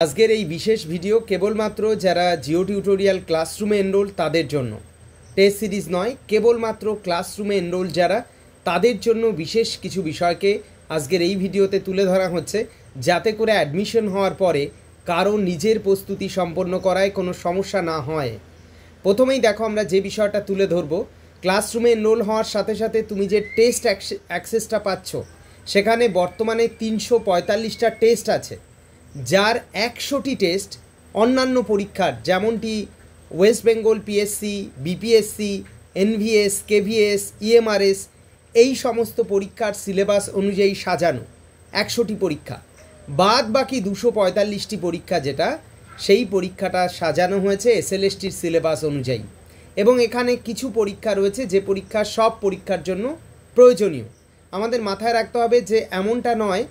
আজকের এই বিশেষ ভিডিও কেবলমাত্র যারা জিও টিউটোরিয়াল ক্লাসরুমে এনরোল তাদের জন্য, টেস্ট সিরিজ নয়, কেবলমাত্র ক্লাসরুমে এনরোল যারা তাদের জন্য বিশেষ কিছু বিষয়কে আজকের এই ভিডিওতে তুলে ধরা হচ্ছে, যাতে করে অ্যাডমিশন হওয়ার পরে কারো নিজের প্রস্তুতি সম্পন্ন করায় কোনো সমস্যা না হয়। প্রথমেই দেখো, আমরা যে বিষয়টা তুলে ধরবো, ক্লাসরুমে এনরোল হওয়ার সাথে সাথে তুমি যে টেস্ট অ্যাক্সেসটা পাচ্ছ, সেখানে বর্তমানে 345টা টেস্ট আছে, যার 100টি টেস্ট অন্যান্য পরীক্ষার যেমনটি West Bengal PSC, BPSC, NVS, KVS, EMRS এই সমস্ত পরীক্ষার সিলেবাস অনুযায়ী সাজানো 100টি পরীক্ষা। বাদ বাকি 245টি পরীক্ষা যেটা, সেই পরীক্ষাটা সাজানো হয়েছে এসএলএসটির সিলেবাস অনুযায়ী। এবং এখানে কিছু পরীক্ষা রয়েছে যে পরীক্ষা সব পরীক্ষার জন্য প্রয়োজনীয়। আমাদের মাথায় রাখতে হবে যে এমনটা নয়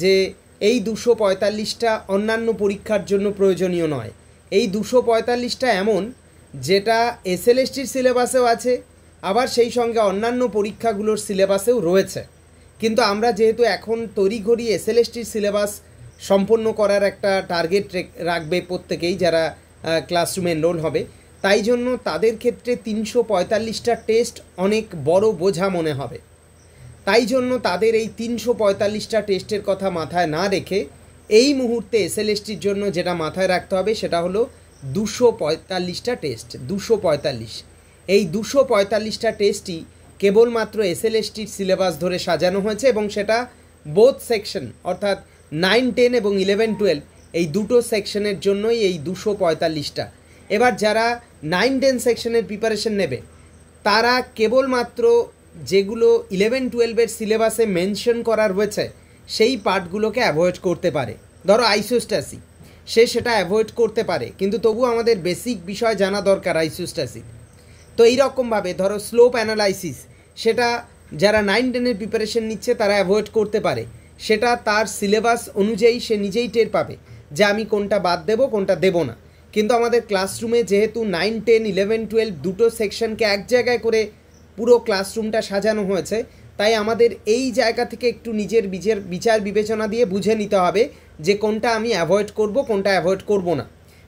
যে এই 245টা অন্যান্য পরীক্ষার জন্য প্রয়োজনীয় নয়। এই 245টা এমন যেটা এসএলএসটির সিলেবাসেও আছে, আবার সেই সঙ্গে অন্যান্য পরীক্ষাগুলোর সিলেবাসেও রয়েছে। কিন্তু আমরা যেহেতু এখন তড়িঘড়ি এসএলএসটির সিলেবাস সম্পন্ন করার একটা টার্গেট রাখবে প্রত্যেকেই যারা ক্লাসরুমে এনরোল হবে, তাই জন্য তাদের ক্ষেত্রে 345টা টেস্ট অনেক বড় বোঝা মনে হবে। তাই জন্য তাদের এই 345টা টেস্টের কথা মাথায় না রেখে এই মুহূর্তে এসএলএসটির জন্য যেটা মাথায় রাখতে হবে সেটা হলো 245টা টেস্ট। 245, এই 245টা টেস্টই কেবলমাত্র এসএলএসটির সিলেবাস ধরে সাজানো হয়েছে, এবং সেটা বোথ সেকশন অর্থাৎ 9, 10 এবং 11, 12 এই দুটো সেকশনের জন্যই এই 245টা। এবার যারা 9, 10 সেকশনের প্রিপারেশন নেবে, তারা কেবলমাত্র যেগুলো 11, 12-এর সিলেবাসে মেনশন করা রয়েছে সেই পার্টগুলোকে অ্যাভয়েড করতে পারে। ধরো আইসোস্ট্যাসি, সে সেটা অ্যাভয়েড করতে পারে, কিন্তু তবু আমাদের বেসিক বিষয় জানা দরকার আইসোস্ট্যাসি। তো এইরকমভাবে ধরো স্লোপ অ্যানালাইসিস, সেটা যারা 9, 10-এর প্রিপারেশন নিচ্ছে তারা অ্যাভয়েড করতে পারে। সেটা তার সিলেবাস অনুযায়ী সে নিজেই টের পাবে যে আমি কোনটা বাদ দেবো কোনটা দেবো না। কিন্তু আমাদের ক্লাসরুমে যেহেতু 9, 10, 11, 12 দুটো সেকশনকে এক জায়গায় করে পুরো ক্লাসরুমটা সাজানো হয়েছে, তাই আমাদের এই জায়গা থেকে একটু নিজের বিচার বিবেচনা দিয়ে বুঝে নিতে হবে যে কোনটা আমি অ্যাভয়েড করব, কোনটা অ্যাভয়েড করব না।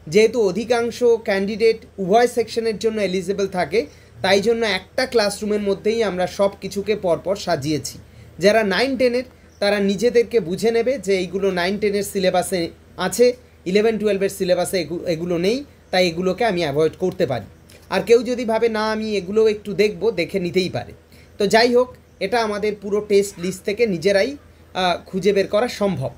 যেহেতু অধিকাংশ ক্যান্ডিডেট উভয় সেকশনের জন্য এলিজিবল থাকে, তাই জন্য একটা ক্লাসরুমের মধ্যেই আমরা সব কিছুকে পরপর সাজিয়েছি। যারা 9, 10-এর তারা নিজেদেরকে বুঝে নেবে যে এইগুলো 9, 10-এর সিলেবাসে আছে, 11, 12-এর সিলেবাসে এগুলো নেই, তাই এগুলোকে আমি অ্যাভয়েড করতে পারি। আর কেউ যদি ভাবে না আমি এগুলো একটু দেখবো, দেখে নিতেই পারে। তো যাই হোক, এটা আমাদের পুরো টেস্ট লিস্ট থেকে নিজেরাই খুঁজে বের করা সম্ভব।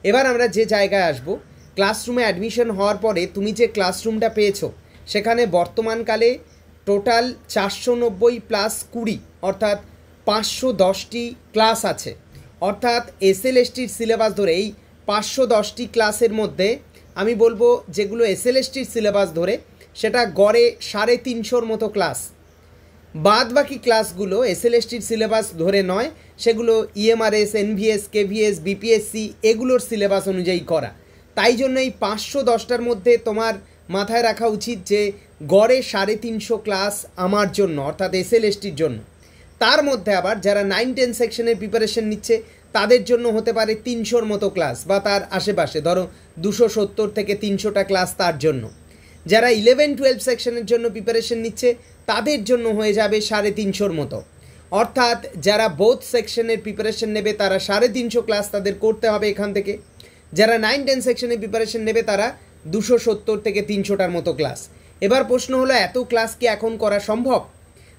এবার আমরা যে জায়গায় আসবো, ক্লাসরুমে অ্যাডমিশন হওয়ার পরে তুমি যে ক্লাসরুমটা পেয়েছো, সেখানে বর্তমানকালে টোটাল 490+20 অর্থাৎ 510টি ক্লাস আছে। অর্থাৎ এসএলএসটির সিলেবাস ধরে এই 510টি ক্লাসের মধ্যে আমি বলবো যেগুলো এসএলএসটির সিলেবাস ধরে সেটা গড়ে 350-র মতো ক্লাস। বাদ বাকি ক্লাসগুলো এসএলএসটির সিলেবাস ধরে নয়, সেগুলো ইএমআরএস, এনভিএস, কেভিএস, বিপিএসসি এগুলোর সিলেবাস অনুযায়ী করা। তাই জন্য এই 510টার মধ্যে তোমার মাথায় রাখা উচিত যে গড়ে 350 ক্লাস আমার জন্য অর্থাৎ এসএলএসটির জন্য। তার মধ্যে আবার যারা 9, 10 সেকশনের প্রিপারেশন নিচ্ছে তাদের জন্য হতে পারে 300-র মতো ক্লাস বা তার আশেপাশে, ধরো 270 থেকে 300টা ক্লাস তার জন্য। যারা 11, 12 সেকশনের জন্য প্রিপারেশন নিচ্ছে তাদের জন্য হয়ে যাবে 350-র মতো। অর্থাৎ যারা বোথ সেকশনের প্রিপারেশন নেবে তারা 350 ক্লাস তাদের করতে হবে এখান থেকে। যারা 9, 10 সেকশনের প্রিপারেশন নেবে তারা 270 থেকে 300টার মতো ক্লাস। এবার প্রশ্ন হলো, এত ক্লাস কি এখন করা সম্ভব?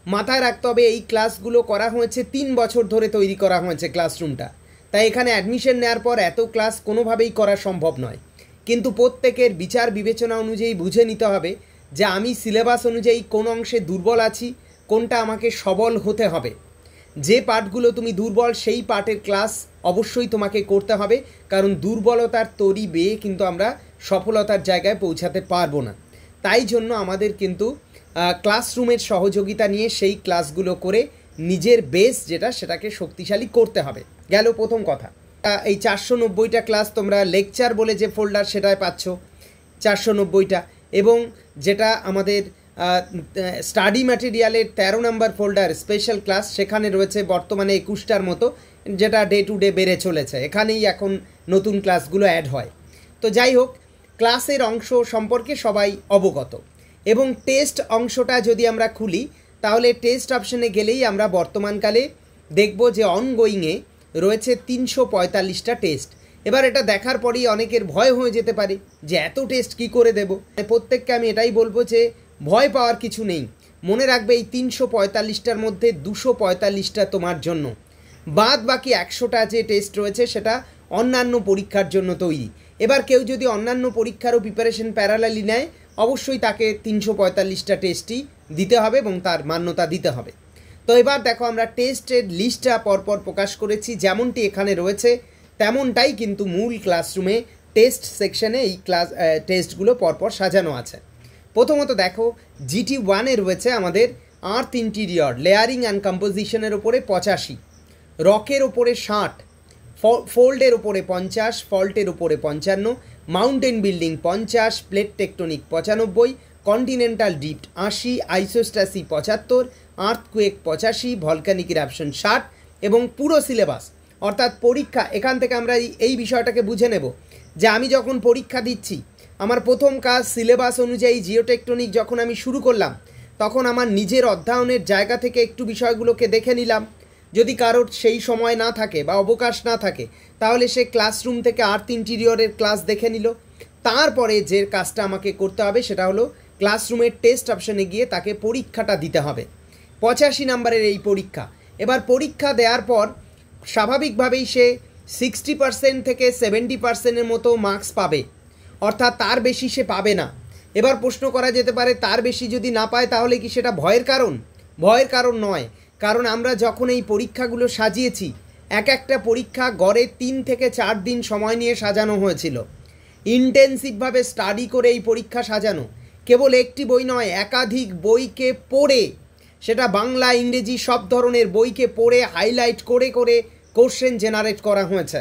মাথায় রাখতে হবে এই ক্লাসগুলো করা হয়েছে 3 বছর ধরে তৈরি করা হয়েছে ক্লাসরুমটা, তাই এখানে অ্যাডমিশন নেওয়ার পর এত ক্লাস কোনোভাবেই করা সম্ভব নয়। কিন্তু প্রত্যেকের বিচার বিবেচনা অনুযায়ী বুঝে নিতে হবে যে আমি সিলেবাস অনুযায়ী কোন অংশে দুর্বল আছি, কোনটা আমাকে সবল হতে হবে। যে পার্টগুলো তুমি দুর্বল সেই পার্টের ক্লাস অবশ্যই তোমাকে করতে হবে, কারণ দুর্বলতার তরি বেয়ে কিন্তু আমরা সফলতার জায়গায় পৌঁছাতে পারবো না। তাই জন্য আমাদের কিন্তু ক্লাসরুমের সহযোগিতা নিয়ে সেই ক্লাসগুলো করে নিজের বেস যেটা সেটাকে শক্তিশালী করতে হবে। গেল প্রথম কথা। এই 490টা ক্লাস তোমরা লেকচার বলে যে ফোল্ডার সেটায় পাচ্ছ 490টা, এবং যেটা আমাদের স্টাডি ম্যাটেরিয়ালের 13 নম্বর ফোল্ডার স্পেশাল ক্লাস, সেখানে রয়েছে বর্তমানে 21টার মতো, যেটা ডে টু ডে বেড়ে চলেছে। এখানেই এখন নতুন ক্লাসগুলো অ্যাড হয়। তো যাই হোক, ক্লাসের অংশ সম্পর্কে সবাই অবগত। এবং টেস্ট অংশটা যদি আমরা খুলি তাহলে টেস্ট অপশনে গেলেই আমরা বর্তমানকালে দেখব যে অনগোয়িংয়ে রয়েছে 345টা টেস্ট। এবার এটা দেখার পরেই অনেকের ভয় হয়ে যেতে পারে যে এত টেস্ট কি করে দেব। প্রত্যেককে আমি এটাই বলবো যে ভয় পাওয়ার কিছু নেই। মনে রাখবে এই 345টার মধ্যে 245টা তোমার জন্য, বাদ বাকি 100টা যে টেস্ট রয়েছে সেটা অন্যান্য পরীক্ষার জন্য তৈরি। এবার কেউ যদি অন্যান্য পরীক্ষারও প্রিপারেশন প্যারালালি নেয় অবশ্যই তাকে 345টা টেস্টই দিতে হবে এবং তার মান্যতা দিতে হবে। তো এবার দেখো আমরা টেস্টের লিস্টটা পরপর প্রকাশ করেছি, যেমনটি এখানে রয়েছে তেমনটাই কিন্তু মূল ক্লাসরুমে টেস্ট সেকশনে এই টেস্টগুলো পরপর সাজানো আছে। প্রথমত দেখো GT1-এ রয়েছে আমাদের আর্থ ইন্টিরিয়র লেয়ারিং অ্যান্ড কম্পোজিশনের ওপরে 85, রকের ওপরে 60, ফোল্ডের ওপরে 50, ফল্টের ওপরে 55, mountain building 50, plate tectonic 95, continental drift 80, আইসোস্ট্যাসি 75, earthquake 85, volcanic eruption 60 এবং পুরো সিলেবাস অর্থাৎ পরীক্ষা। এখান থেকে আমরা এই বিষয়টাকে বুঝে নেব যে আমি যখন পরীক্ষা দিচ্ছি আমার প্রথম কাজ সিলেবাস অনুযায়ী জিওটেকটনিক যখন আমি শুরু করলাম তখন আমার নিজের অধ্যয়নের জায়গা থেকে একটু বিষয়গুলোকে দেখে নিলাম। যদি কারোর সেই সময় না থাকে বা অবকাশ না থাকে তাহলে সে ক্লাসরুম থেকে আর্থ ইন্টিরিয়রের ক্লাস দেখে নিল। তারপরে যে কাজটা আমাকে করতে হবে সেটা হলো ক্লাসরুমের টেস্ট অপশনে গিয়ে তাকে পরীক্ষাটা দিতে হবে। 85 নম্বরের এই পরীক্ষা। এবার পরীক্ষা দেওয়ার পর স্বাভাবিকভাবেই সে 60% থেকে 70%-এর মতো মার্কস পাবে, অর্থাৎ তার বেশি সে পাবে না। এবার প্রশ্ন করা যেতে পারে তার বেশি যদি না পায় তাহলে কি সেটা ভয়ের কারণ? ভয়ের কারণ নয়, কারণ আমরা যখন এই পরীক্ষাগুলো সাজিয়েছি এক একটা পরীক্ষা গড়ে 3 থেকে 4 দিন সময় নিয়ে সাজানো হয়েছিল। ইন্টেন্সিভভাবে স্টাডি করে এই পরীক্ষা সাজানো, কেবল একটি বই নয় একাধিক বইকে পড়ে, সেটা বাংলা ইংরেজি সব ধরনের বইকে পড়ে হাইলাইট করে করে কোশ্চেন জেনারেট করা হয়েছে,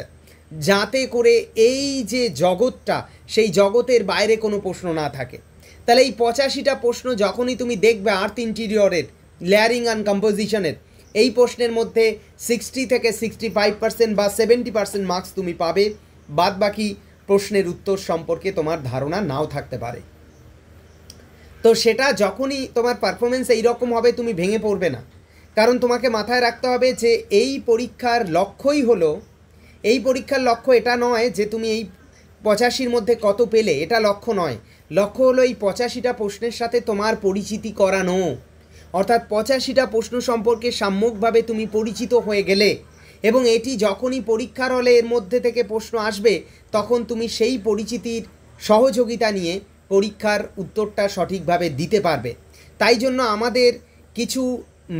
যাতে করে এই যে জগৎটা সেই জগতের বাইরে কোনো প্রশ্ন না থাকে। তাহলে এই 85টা প্রশ্ন যখনই তুমি দেখবে আর্থ ইন্টিরিয়রের লেয়ারিং অ্যান্ড কম্পোজিশনের, এই প্রশ্নের মধ্যে 60 থেকে 65% বা 70% মার্কস তুমি পাবে, বাদ বাকি প্রশ্নের উত্তর সম্পর্কে তোমার ধারণা নাও থাকতে পারে। তো সেটা যখনই তোমার পারফরমেন্স এইরকম হবে তুমি ভেঙে পড়বে না, কারণ তোমাকে মাথায় রাখতে হবে যে এই পরীক্ষার লক্ষ্যই হলো, এই পরীক্ষার লক্ষ্য এটা নয় যে তুমি এই 85-র মধ্যে কত পেলে, এটা লক্ষ্য নয়। লক্ষ্য হলো এই 85টা প্রশ্নের সাথে তোমার পরিচিতি করানো, অর্থাৎ 85টা প্রশ্ন সম্পর্কে সাম্যকভাবে তুমি পরিচিত হয়ে গেলে এবং এটি যখনই পরীক্ষার হলে এর মধ্যে থেকে প্রশ্ন আসবে তখন তুমি সেই পরিচিতির সহযোগিতা নিয়ে পরীক্ষার উত্তরটা সঠিকভাবে দিতে পারবে। তাই জন্য আমাদের কিছু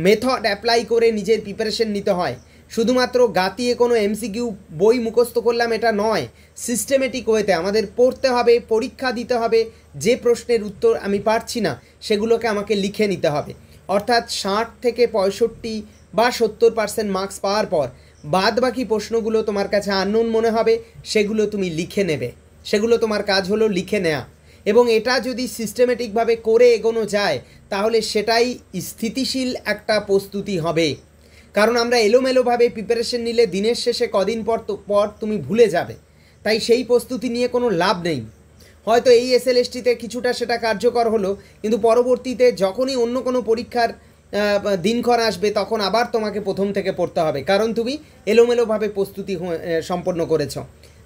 মেথড অ্যাপ্লাই করে নিজের প্রিপারেশন নিতে হয়। শুধুমাত্র গাতিয়ে কোনো এমসিকিউ বই মুখস্থ করলাম এটা নয়, সিস্টেমেটিক ওয়েতে আমাদের পড়তে হবে, পরীক্ষা দিতে হবে। যে প্রশ্নের উত্তর আমি পারছি না সেগুলোকে আমাকে লিখে নিতে হবে, অর্থাৎ 60 থেকে 65 বা 70% মার্কস পাওয়ার পর বাদ বাকি প্রশ্নগুলো তোমার কাছে আননোন মনে হবে, সেগুলো তুমি লিখে নেবে। সেগুলো তোমার কাজ হলো লিখে নেওয়া, এবং এটা যদি সিস্টেমেটিকভাবে করে এগোনো যায় তাহলে সেটাই স্থিতিশীল একটা প্রস্তুতি হবে। কারণ আমরা এলোমেলোভাবে প্রিপারেশন নিলে দিনের শেষে কদিন পর তুমি ভুলে যাবে, তাই সেই প্রস্তুতি নিয়ে কোনো লাভ নেই। হয়তো এই এসএলএসটিতে কিছুটা সেটা কার্যকর হলো, কিন্তু পরবর্তীতে যখনই অন্য কোনো পরীক্ষার দিনক্ষণ আসবে তখন আবার তোমাকে প্রথম থেকে পড়তে হবে, কারণ তুমি এলোমেলোভাবে প্রস্তুতি সম্পন্ন করেছো।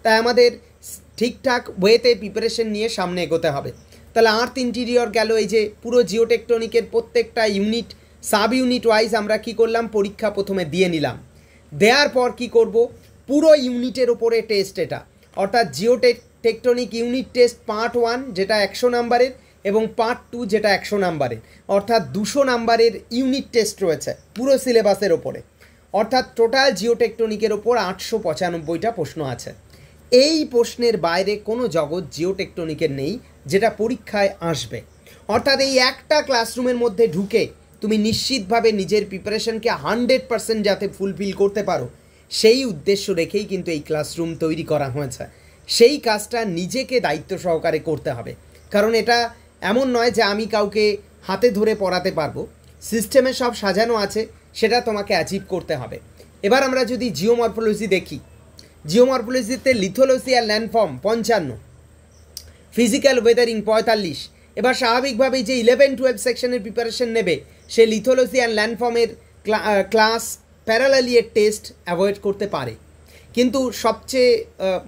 তাই আমাদের ঠিকঠাক ওয়েতে প্রিপারেশন নিয়ে সামনে এগোতে হবে। তাহলে আর্থ ইন্টিরিয়র গেল, এই যে পুরো জিওটেকটনিকের প্রত্যেকটা ইউনিট সাব ইউনিট ওয়াইজ আমরা কি করলাম, পরীক্ষা প্রথমে দিয়ে নিলাম। দেওয়ার পর কি করব, পুরো ইউনিটের ওপরে টেস্ট, এটা অর্থাৎ জিওটেকটনিক ইউনিট টেস্ট পার্ট 1 যেটা 100 নাম্বারের এবং পার্ট 2 যেটা 100 নাম্বারের, অর্থাৎ 200 নাম্বারের ইউনিট টেস্ট রয়েছে পুরো সিলেবাসের ওপরে। অর্থাৎ টোটাল জিওটেকটনিকের ওপর 895টা প্রশ্ন আছে। এই প্রশ্নের বাইরে কোনো জগৎ জিওটেকটনিকের নেই যেটা পরীক্ষায় আসবে। অর্থাৎ এই একটা ক্লাসরুমের মধ্যে ঢুকে তুমি নিশ্চিতভাবে নিজের প্রিপারেশনকে 100% যাতে ফুলফিল করতে পারো সেই উদ্দেশ্য রেখেই কিন্তু এই ক্লাসরুম তৈরি করা হয়েছে। সেই কাজটা নিজেকে দায়িত্ব সহকারে করতে হবে, কারণ এটা এমন নয় যে আমি কাউকে হাতে ধরে পড়াতে পারবো। সিস্টেমে সব সাজানো আছে, সেটা তোমাকে অ্যাচিভ করতে হবে। এবার আমরা যদি জিওমরফোলজি দেখি, জিওমরফোলজিতে লিথোলজি আর ল্যান্ডফর্ম 55, ফিজিক্যাল ওয়েদারিং 45। এবার স্বাভাবিকভাবেই যে 11-12 সেকশনের প্রিপারেশন নেবে সে লিথোলজি অ্যান্ড ল্যান্ডফর্মের ক্লাস প্যারালালি এর টেস্ট অ্যাভয়েড করতে পারে। কিন্তু সবচেয়ে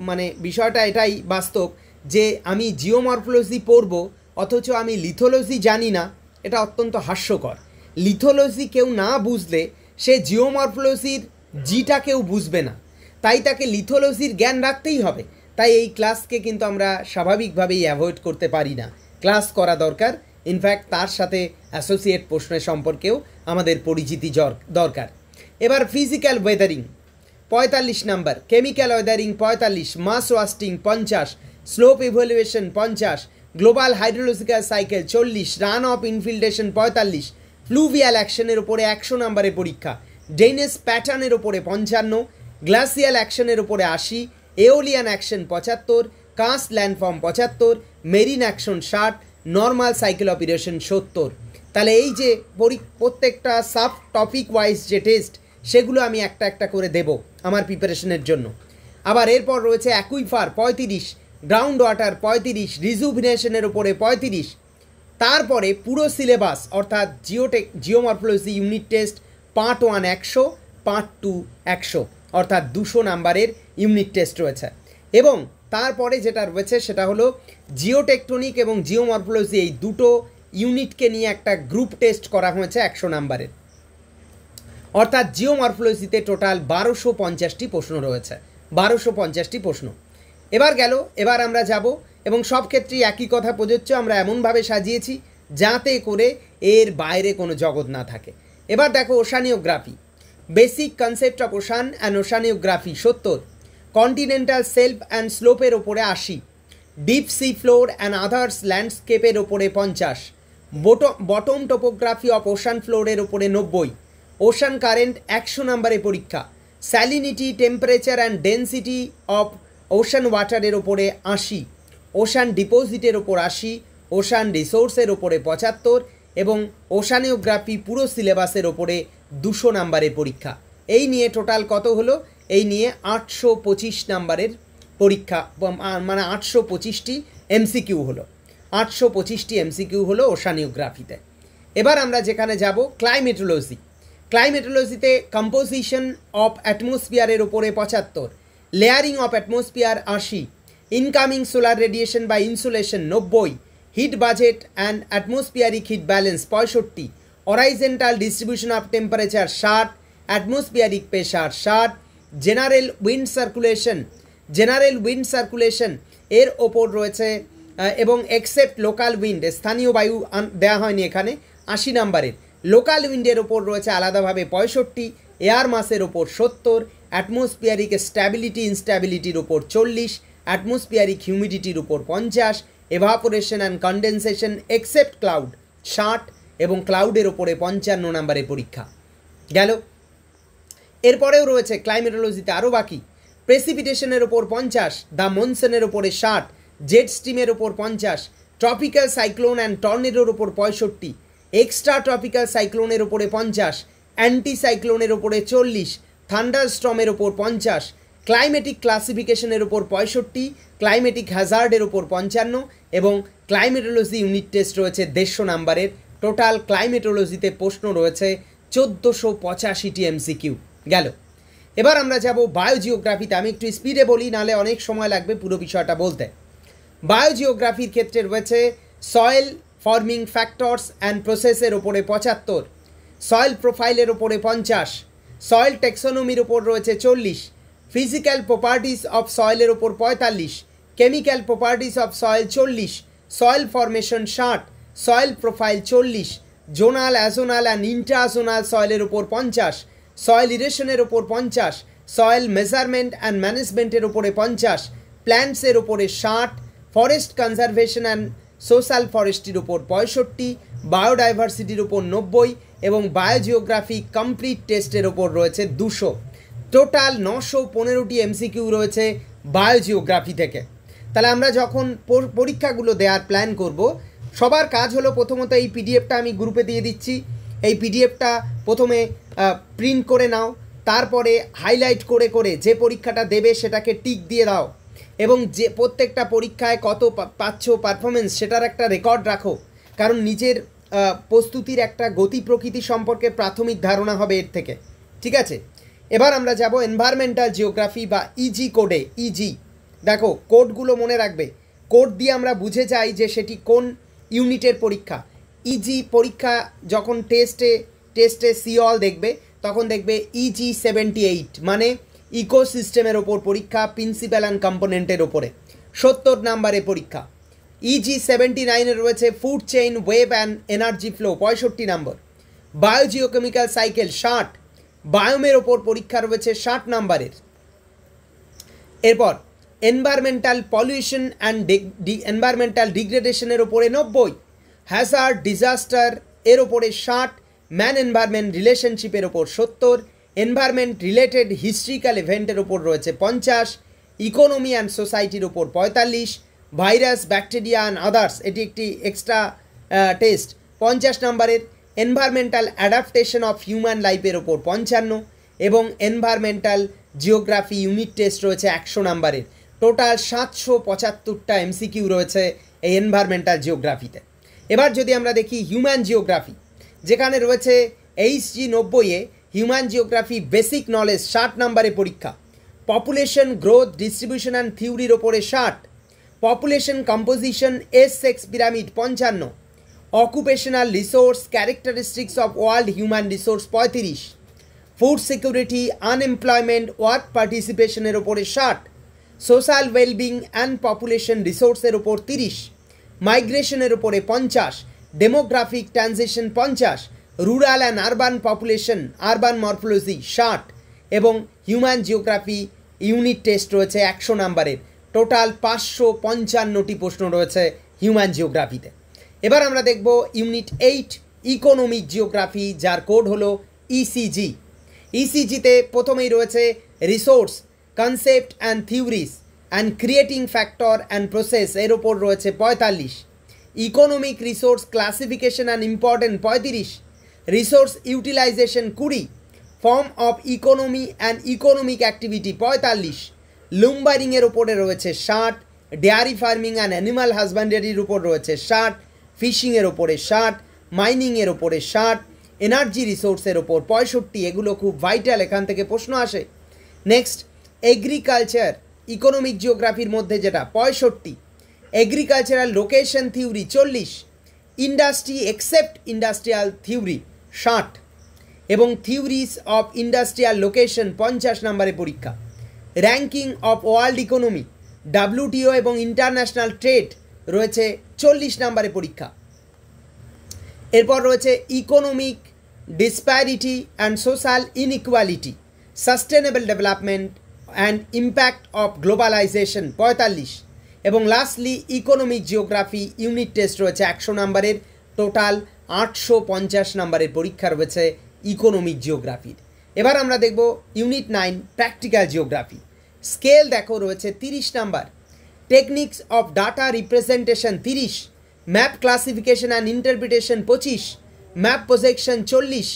মানে বিষয়টা এটাই বাস্তব যে আমি জিওমরফোলজি পড়ব অথচ আমি লিথোলজি জানি না, এটা অত্যন্ত হাস্যকর। লিথোলজি কেউ না বুঝলে সে জিওমরফোলজির জিটাকেও বুঝবে না, তাই তাকে লিথোলজির জ্ঞান রাখতেই হবে। তাই এই ক্লাসকে কিন্তু আমরা স্বাভাবিকভাবেই অ্যাভয়েড করতে পারি না, ক্লাস করা দরকার। ইনফ্যাক্ট তার সাথে অ্যাসোসিয়েট প্রশ্নের সম্পর্কেও আমাদের পরিচিতি দরকার। এবার physical weathering 45 number, chemical weathering 45, mass wasting 50, slope evaluation 50, global hydrological cycle 40, run off infiltration 45, fluvial অ্যাকশনের ওপরে 100 নাম্বারের পরীক্ষা, ড্রেনেজ প্যাটার্নের ওপরে 55, গ্লাসিয়াল অ্যাকশনের ওপরে 80, aeolian action 75, karst landform 75, marine action 60, normal cycle of erosion 70। তাহলে এই যে প্রত্যেকটা সাব টপিক ওয়াইজ যে টেস্ট সেগুলো আমি একটা একটা করে দেব আমার প্রিপারেশনের জন্য। আবার এরপর রয়েছে অ্যাকুইফার 35, গ্রাউন্ড ওয়াটার 35, রিজুভিনেশনের ওপরে 35। তারপরে পুরো সিলেবাস অর্থাৎ geomorphology unit test part 1 100, part 2 100, অর্থাৎ 200 নাম্বারের ইউনিট টেস্ট রয়েছে। এবং তারপরে যেটা রয়েছে সেটা হলো জিওটেকটনিক এবং জিওমরফোলজি, এই দুটো ইউনিটকে নিয়ে একটা গ্রুপ টেস্ট করা হয়েছে 100 নাম্বারের। অর্থাৎ জিওমরফোলজিতে টোটাল 1250টি প্রশ্ন রয়েছে, 1250টি প্রশ্ন। এবার আমরা যাব এবং সব ক্ষেত্রেই একই কথা প্রযোজ্য, আমরা এমনভাবে সাজিয়েছি যাতে করে এর বাইরে কোনো জগৎ না থাকে। এবার দেখো oceanography, basic concept of ocean and oceanography 70, continental shelf and স্লোপের ওপরে 80, deep sea floor and others ল্যান্ডস্কেপের ওপরে 50, বটম টোপোগ্রাফি অফ ওশান ফ্লোরের ওপরে 90, ওশান কারেন্ট 100 নাম্বারের পরীক্ষা, salinity, temperature and density of ocean ওয়াটারের ওপরে 80, ওশান ডিপোজিটের ওপর 80, ওশান রিসোর্সের ওপরে 75 এবং ওশানিওগ্রাফি পুরো সিলেবাসের ওপরে 200 নাম্বারের পরীক্ষা। এই নিয়ে টোটাল কত হলো? এই নিয়ে 825 নাম্বারের পরীক্ষা, মানে 825টি এমসিকিউ হলো, 825টি এমসিকিউ হলো ওশানিওগ্রাফিতে। এবার আমরা যেখানে যাব ক্লাইমেটোলজি, ক্লাইমেটোলজিতে কম্পোজিশন অফ অ্যাটমসফিয়ারের ওপরে 75, layering of atmosphere 80, incoming solar radiation বা insolation 90, heat budget and atmospheric heat balance 65, horizontal distribution of temperature 60, atmospheric pressure 60, general wind circulation এর ওপর রয়েছে এবং এক্সেপ্ট লোকাল উইন্ড, স্থানীয় বায়ু দেওয়া হয়নি এখানে, 80 নাম্বারের। লোকাল উইন্ডের ওপর রয়েছে আলাদাভাবে 65, এয়ার মাসের ওপর 70, অ্যাটমসফিয়ারিক স্ট্যাবিলিটি ইনস্ট্যাবিলিটির ওপর 40, অ্যাটমসফিয়ারিক হিউমিডিটির উপর 50, evaporation and condensation except cloud 60 এবং ক্লাউডের ওপরে 55 নাম্বারের পরীক্ষা গেল। এরপরেও রয়েছে ক্লাইমেটোলজিতে আরও বাকি, প্রেসিপিটেশনের ওপর 50, দ্য মনসনের ওপরে 60, জেট স্ট্রিমের ওপর 50, ট্রপিক্যাল সাইক্লোন অ্যান্ড টর্নেডোর ওপর 65, এক্সট্রা ট্রপিক্যাল সাইক্লোনের ওপরে 50, অ্যান্টি সাইক্লোনের ওপরে 40, থান্ডার স্টর্মের ওপর 50, ক্লাইমেটিক ক্লাসিফিকেশনের ওপর 65, ক্লাইমেটিক হ্যাজার্ডের ওপর 55 এবং ক্লাইমেটোলজি ইউনিট টেস্ট রয়েছে 150 নাম্বারের। টোটাল ক্লাইমেটোলজিতে প্রশ্ন রয়েছে 1485টি এমসিকিউ গেল। এবার আমরা যাব বায়োজিওগ্রাফিতে। আমি একটু স্পিডে বলি, নাহলে অনেক সময় লাগবে পুরো বিষয়টা বলতে। বায়োজিওগ্রাফির ক্ষেত্রে রয়েছে সয়েল ফর্মিং ফ্যাক্টরস অ্যান্ড প্রসেসের ওপরে 75, সয়েল প্রোফাইলের ওপরে 50, সয়েল টেক্সোনমির ওপর রয়েছে 40, ফিজিক্যাল প্রপার্টিস অফ সয়েলের ওপর 45, chemical properties of soil 40, soil formation 60, soil profile 40, zonal, azonal and intrazonal সয়েলের ওপর 50, সয়েল ইরেশনের ওপর 50, সয়েল মেজারমেন্ট অ্যান্ড ম্যানেজমেন্টের ওপরে 50, প্ল্যান্টসের ওপরে 60, ফরেস্ট কনজারভেশন অ্যান্ড সোশ্যাল ফরেস্ট্রির ওপর 65, বায়োডাইভার্সিটির ওপর 90 এবং বায়োজিওগ্রাফি কমপ্লিট টেস্টের ওপর রয়েছে 200। টোটাল 915টি এমসিকিউ রয়েছে বায়োজিওগ্রাফি থেকে। তাহলে আমরা যখন পরীক্ষাগুলো দেওয়ার প্ল্যান করব, সবার কাজ হলো প্রথমত এই পিডিএফটা আমি গ্রুপে দিয়ে দিচ্ছি, এই পিডিএফটা প্রথমে প্রিন্ট করে নাও, তারপরে হাইলাইট করে করে যে পরীক্ষাটা দেবে সেটাকে টিক দিয়ে দাও এবং যে প্রত্যেকটা পরীক্ষায় কত পাচ্ছ পারফরমেন্স সেটার একটা রেকর্ড রাখো, কারণ নিজের প্রস্তুতির একটা গতি প্রকৃতি সম্পর্কে প্রাথমিক ধারণা হবে এর থেকে। ঠিক আছে, এবার আমরা যাব এনভায়রনমেন্টাল জিওগ্রাফি বা ইজি কোডে। ইজি, দেখো কোডগুলো মনে রাখবে, কোড দিয়ে আমরা বুঝে যাই যে সেটি কোন ইউনিটের পরীক্ষা। ইজি পরীক্ষা যখন টেস্টে সিঅল দেখবে তখন দেখবে ইজি 78, মানে ইকোসিস্টেমের ওপর পরীক্ষা, প্রিন্সিপাল অ্যান্ড কম্পোনেন্টের ওপরে 70 নাম্বারে পরীক্ষা। ইজি 79 রয়েছে food chain, web and energy flow 65 নম্বর। বায়োজিওকেমিক্যাল সাইকেল 60, বায়োমের ওপর পরীক্ষা রয়েছে 60 নাম্বারের। এরপর এনভায়রনমেন্টাল পলিউশন অ্যান্ড এনভায়রনমেন্টাল ডিগ্রেডেশনের ওপরে 90, হ্যাজার্ড ডিজাস্টার এর ওপরে 60, ম্যান এনভায়রনমেন্ট রিলেশনশিপের ওপর 70, এনভায়রনমেন্ট রিলেটেড হিস্ট্রিক্যাল ইভেন্টের ওপর রয়েছে 50, ইকোনমি অ্যান্ড সোসাইটির ওপর 45, ভাইরাস ব্যাকটেরিয়া অ্যান্ড আদার্স এটি একটি এক্সট্রা টেস্ট 50 নাম্বারের, এনভায়রনমেন্টাল অ্যাডাপ্টেশন অফ হিউম্যান লাইফের ওপর 55, এবং এনভায়রনমেন্টাল জিওগ্রাফি ইউনিট টেস্ট রয়েছে 100 নাম্বারের। টোটাল 775টা এমসিকিউ রয়েছে এই এনভায়রনমেন্টাল জিওগ্রাফিতে। এবার যদি আমরা দেখি হিউম্যান জিওগ্রাফি, যেখানে রয়েছে HG 90-এ হিউম্যান জিওগ্রাফি বেসিক নলেজ 60 নাম্বারে পরীক্ষা, পপুলেশন গ্রোথ ডিস্ট্রিবিউশন অ্যান্ড থিওরির ওপরে 60, population composition as sex pyramid 55, occupational resource characteristics of world human resource 35, food security unemployment work পার্টিসিপেশনের ওপরে 60, সোশ্যাল ওয়েলবিং অ্যান্ড পপুলেশন রিসোর্সের ওপর 30, মাইগ্রেশনের ওপরে 50, demographic transition 50, rural and urban population urban morphology 60, এবং human geography unit test রয়েছে 100 নাম্বারের। Total 555টি প্রশ্ন রয়েছে হিউম্যান জিওগ্রাফিতে। এবার আমরা দেখব ইউনিট 8 ইকোনমিক জিওগ্রাফি, যার কোড হলো ইসিজি। ইসিজিতে প্রথমেই রয়েছে resource concept and theories and creating factor and process এর ওপর রয়েছে 45, economic resource classification and important 35, resource utilisation 20, form of economy and economic activity 45, লুম্বারিংয়ের ওপরে রয়েছে 60, ডেয়ারি ফার্মিং অ্যান্ড অ্যানিমাল হাজব্যান্ডারির উপর রয়েছে 60, ফিশিংয়ের ওপরে 60, মাইনিংয়ের ওপরে 60, এনার্জি রিসোর্সের ওপর 65, এগুলো খুব ভাইটাল, এখান থেকে প্রশ্ন আসে। নেক্সট এগ্রিকালচার ইকোনমিক জিওগ্রাফির মধ্যে যেটা 65, agricultural location theory 40, industry except industrial theory 60, এবং থিওরিজ অফ ইন্ডাস্ট্রিয়াল লোকেশন 50 নম্বরে পরীক্ষা। Ranking of world economy WTO এবং ইন্টারন্যাশনাল ট্রেড রয়েছে 40 নম্বরে পরীক্ষা। এরপর রয়েছে economic disparity and social inequality, sustainable development and impact of globalisation 45, এবং lastly economic geography unit test রয়েছে 100 নম্বরের। টোটাল 850 নম্বরের পরীক্ষা রয়েছে ইকোনমিক জিওগ্রাফির। এবার আমরা দেখব ইউনিট 9 প্র্যাকটিক্যাল জিওগ্রাফি। স্কেল দেখো রয়েছে 30 নাম্বার, techniques of data representation 30, map classification and interpretation 25, map projection 40,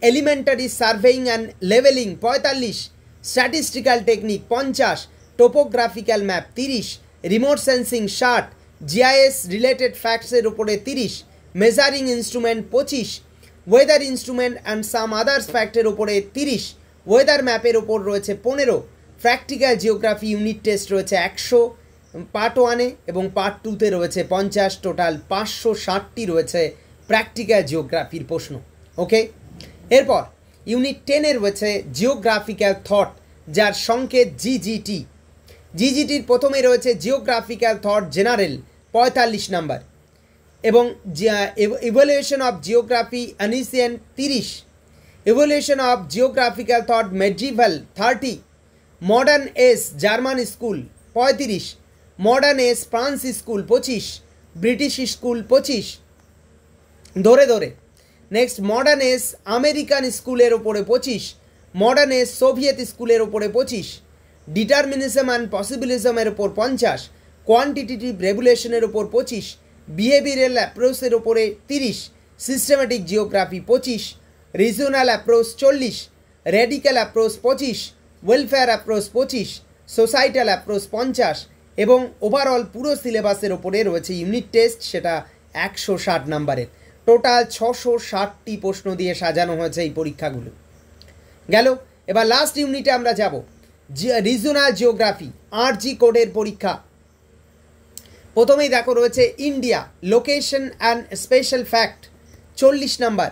elementary surveying and levelling 45, statistical technique 50, topographical map 30, remote sensing 60, GIS related ফ্যাক্টসের উপরে 30, measuring instrument 25, weather instrument and some others ফ্যাক্টের উপরে 30, weather ম্যাপের ওপর রয়েছে 15, প্র্যাকটিক্যাল জিওগ্রাফি ইউনিট টেস্ট রয়েছে 100 part 1-এ এবং part 2-তে রয়েছে 50, টোটাল 560টি রয়েছে প্র্যাকটিক্যাল জিওগ্রাফির প্রশ্ন। ওকে, এরপর ইউনিট 10-এ রয়েছে জিওগ্রাফিক্যাল থট, যার সংকেত জিজিটি। জিজিটির প্রথমে রয়েছে জিওগ্রাফিক্যাল থট জেনারেল 45 নাম্বার, এবং evaluation of geography ancient 30, evaluation of geographical thought medieval 30, modern as German school 35, modern as France school 25, British school 25 ধরে ধরে। নেক্সট মডার্ন এস আমেরিকান স্কুলের ওপরে 25, মডার্ন এস সোভিয়েত স্কুলের ওপরে 25, ডিটারমিনিজম অ্যান্ড পসিবিলিজমের ওপর 50, quantitative রেগুলেশনের ওপর 25, বিহেভিয়ারাল অ্যাপ্রোচের ওপরে 30, systematic geography 25, regional approach 40, radical approach 25, welfare approach 25, societal approach 50, এবং ওভারঅল পুরো সিলেবাসের ওপরে রয়েছে ইউনিট টেস্ট, সেটা 160 নাম্বারের। টোটাল 660টি প্রশ্ন দিয়ে সাজানো হয়েছে এই পরীক্ষাগুলো। গেল, এবার লাস্ট ইউনিটে আমরা যাব, রিজনাল জিওগ্রাফি 8G কোডের পরীক্ষা। প্রথমেই দেখো রয়েছে India, location and special fact 40 number,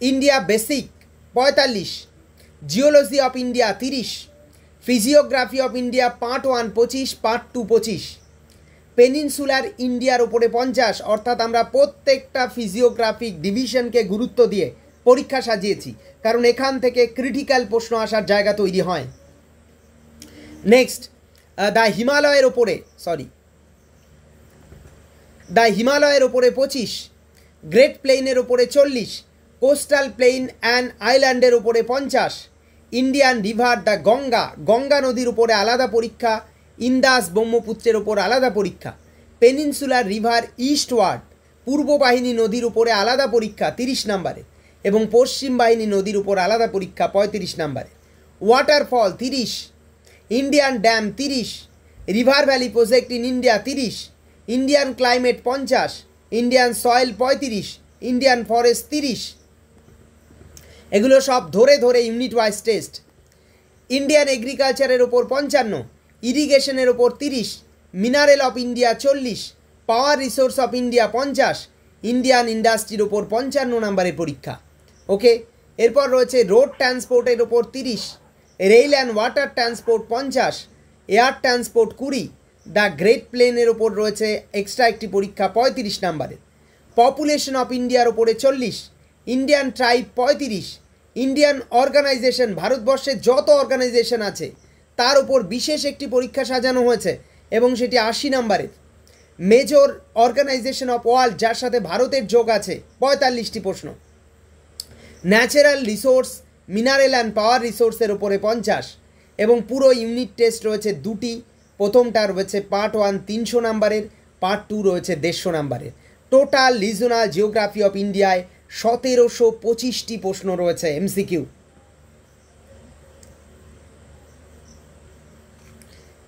India basic 45, geology of India 30, physiography of India part 1 25, part 2 25, peninsular ইন্ডিয়ার ওপরে 50, অর্থাৎ আমরা প্রত্যেকটা ফিজিওগ্রাফিক ডিভিশনকে গুরুত্ব দিয়ে পরীক্ষা সাজিয়েছি, কারণ এখান থেকে ক্রিটিক্যাল প্রশ্ন আসার জায়গা তৈরি হয়। নেক্সট, দ্য হিমালয়ের ওপরে 25, গ্রেট প্লেইনের ওপরে 40, কোস্টাল প্লেইন অ্যান্ড আইল্যান্ডের ওপরে 50, ইন্ডিয়ান রিভার দ্য গঙ্গা নদীর উপরে আলাদা পরীক্ষা, ইন্দাস ব্রহ্মপুত্রের ওপর আলাদা পরীক্ষা, পেনিনসুলার রিভার ইস্টওয়ার্ড পূর্ব বাহিনী নদীর উপরে আলাদা পরীক্ষা 30 নাম্বারে, এবং পশ্চিম বাহিনী নদীর উপর আলাদা পরীক্ষা 35 নাম্বারে, waterfall 30, Indian dam 30, river valley project in India 30, Indian climate 50, Indian soil 35, Indian forest 30। এগুলো সব ধরে ধরে ইউনিট ওয়াইজ টেস্ট। ইন্ডিয়ান এগ্রিকালচারের ওপর 55, ইরিগেশনের ওপর 30, mineral of India 40, power resource of India 50, Indian ইন্ডাস্ট্রির ওপর 55 নম্বরের পরীক্ষা। ওকে, এরপর রয়েছে রোড ট্রান্সপোর্টের ওপর 30, rail and water transport 50, air transport 20, the great প্লেনের ওপর রয়েছে এক্সট্রা একটি পরীক্ষা 35 নাম্বারের, পপুলেশন অফ ইন্ডিয়ার ওপরে 40, ইন্ডিয়ান ট্রাইব 35, ইন্ডিয়ান অর্গানাইজেশন ভারতবর্ষের যত অর্গানাইজেশন আছে তার ওপর বিশেষ একটি পরীক্ষা সাজানো হয়েছে এবং সেটি 80 নাম্বারের, মেজর অর্গানাইজেশন অফ ওয়ার্ল্ড যার সাথে ভারতের যোগ আছে 45টি প্রশ্ন, natural resource mineral and power রিসোর্সের ওপরে 50, এবং পুরো ইউনিট টেস্ট রয়েছে দুটি। প্রথমটা রয়েছে পার্ট 1 300 নাম্বারের, পার্ট 2 রয়েছে 150 নাম্বারের। টোটাল রিজনাল জিওগ্রাফি অফ ইন্ডিয়ায় 1725টি প্রশ্ন রয়েছে এমসিকিউ।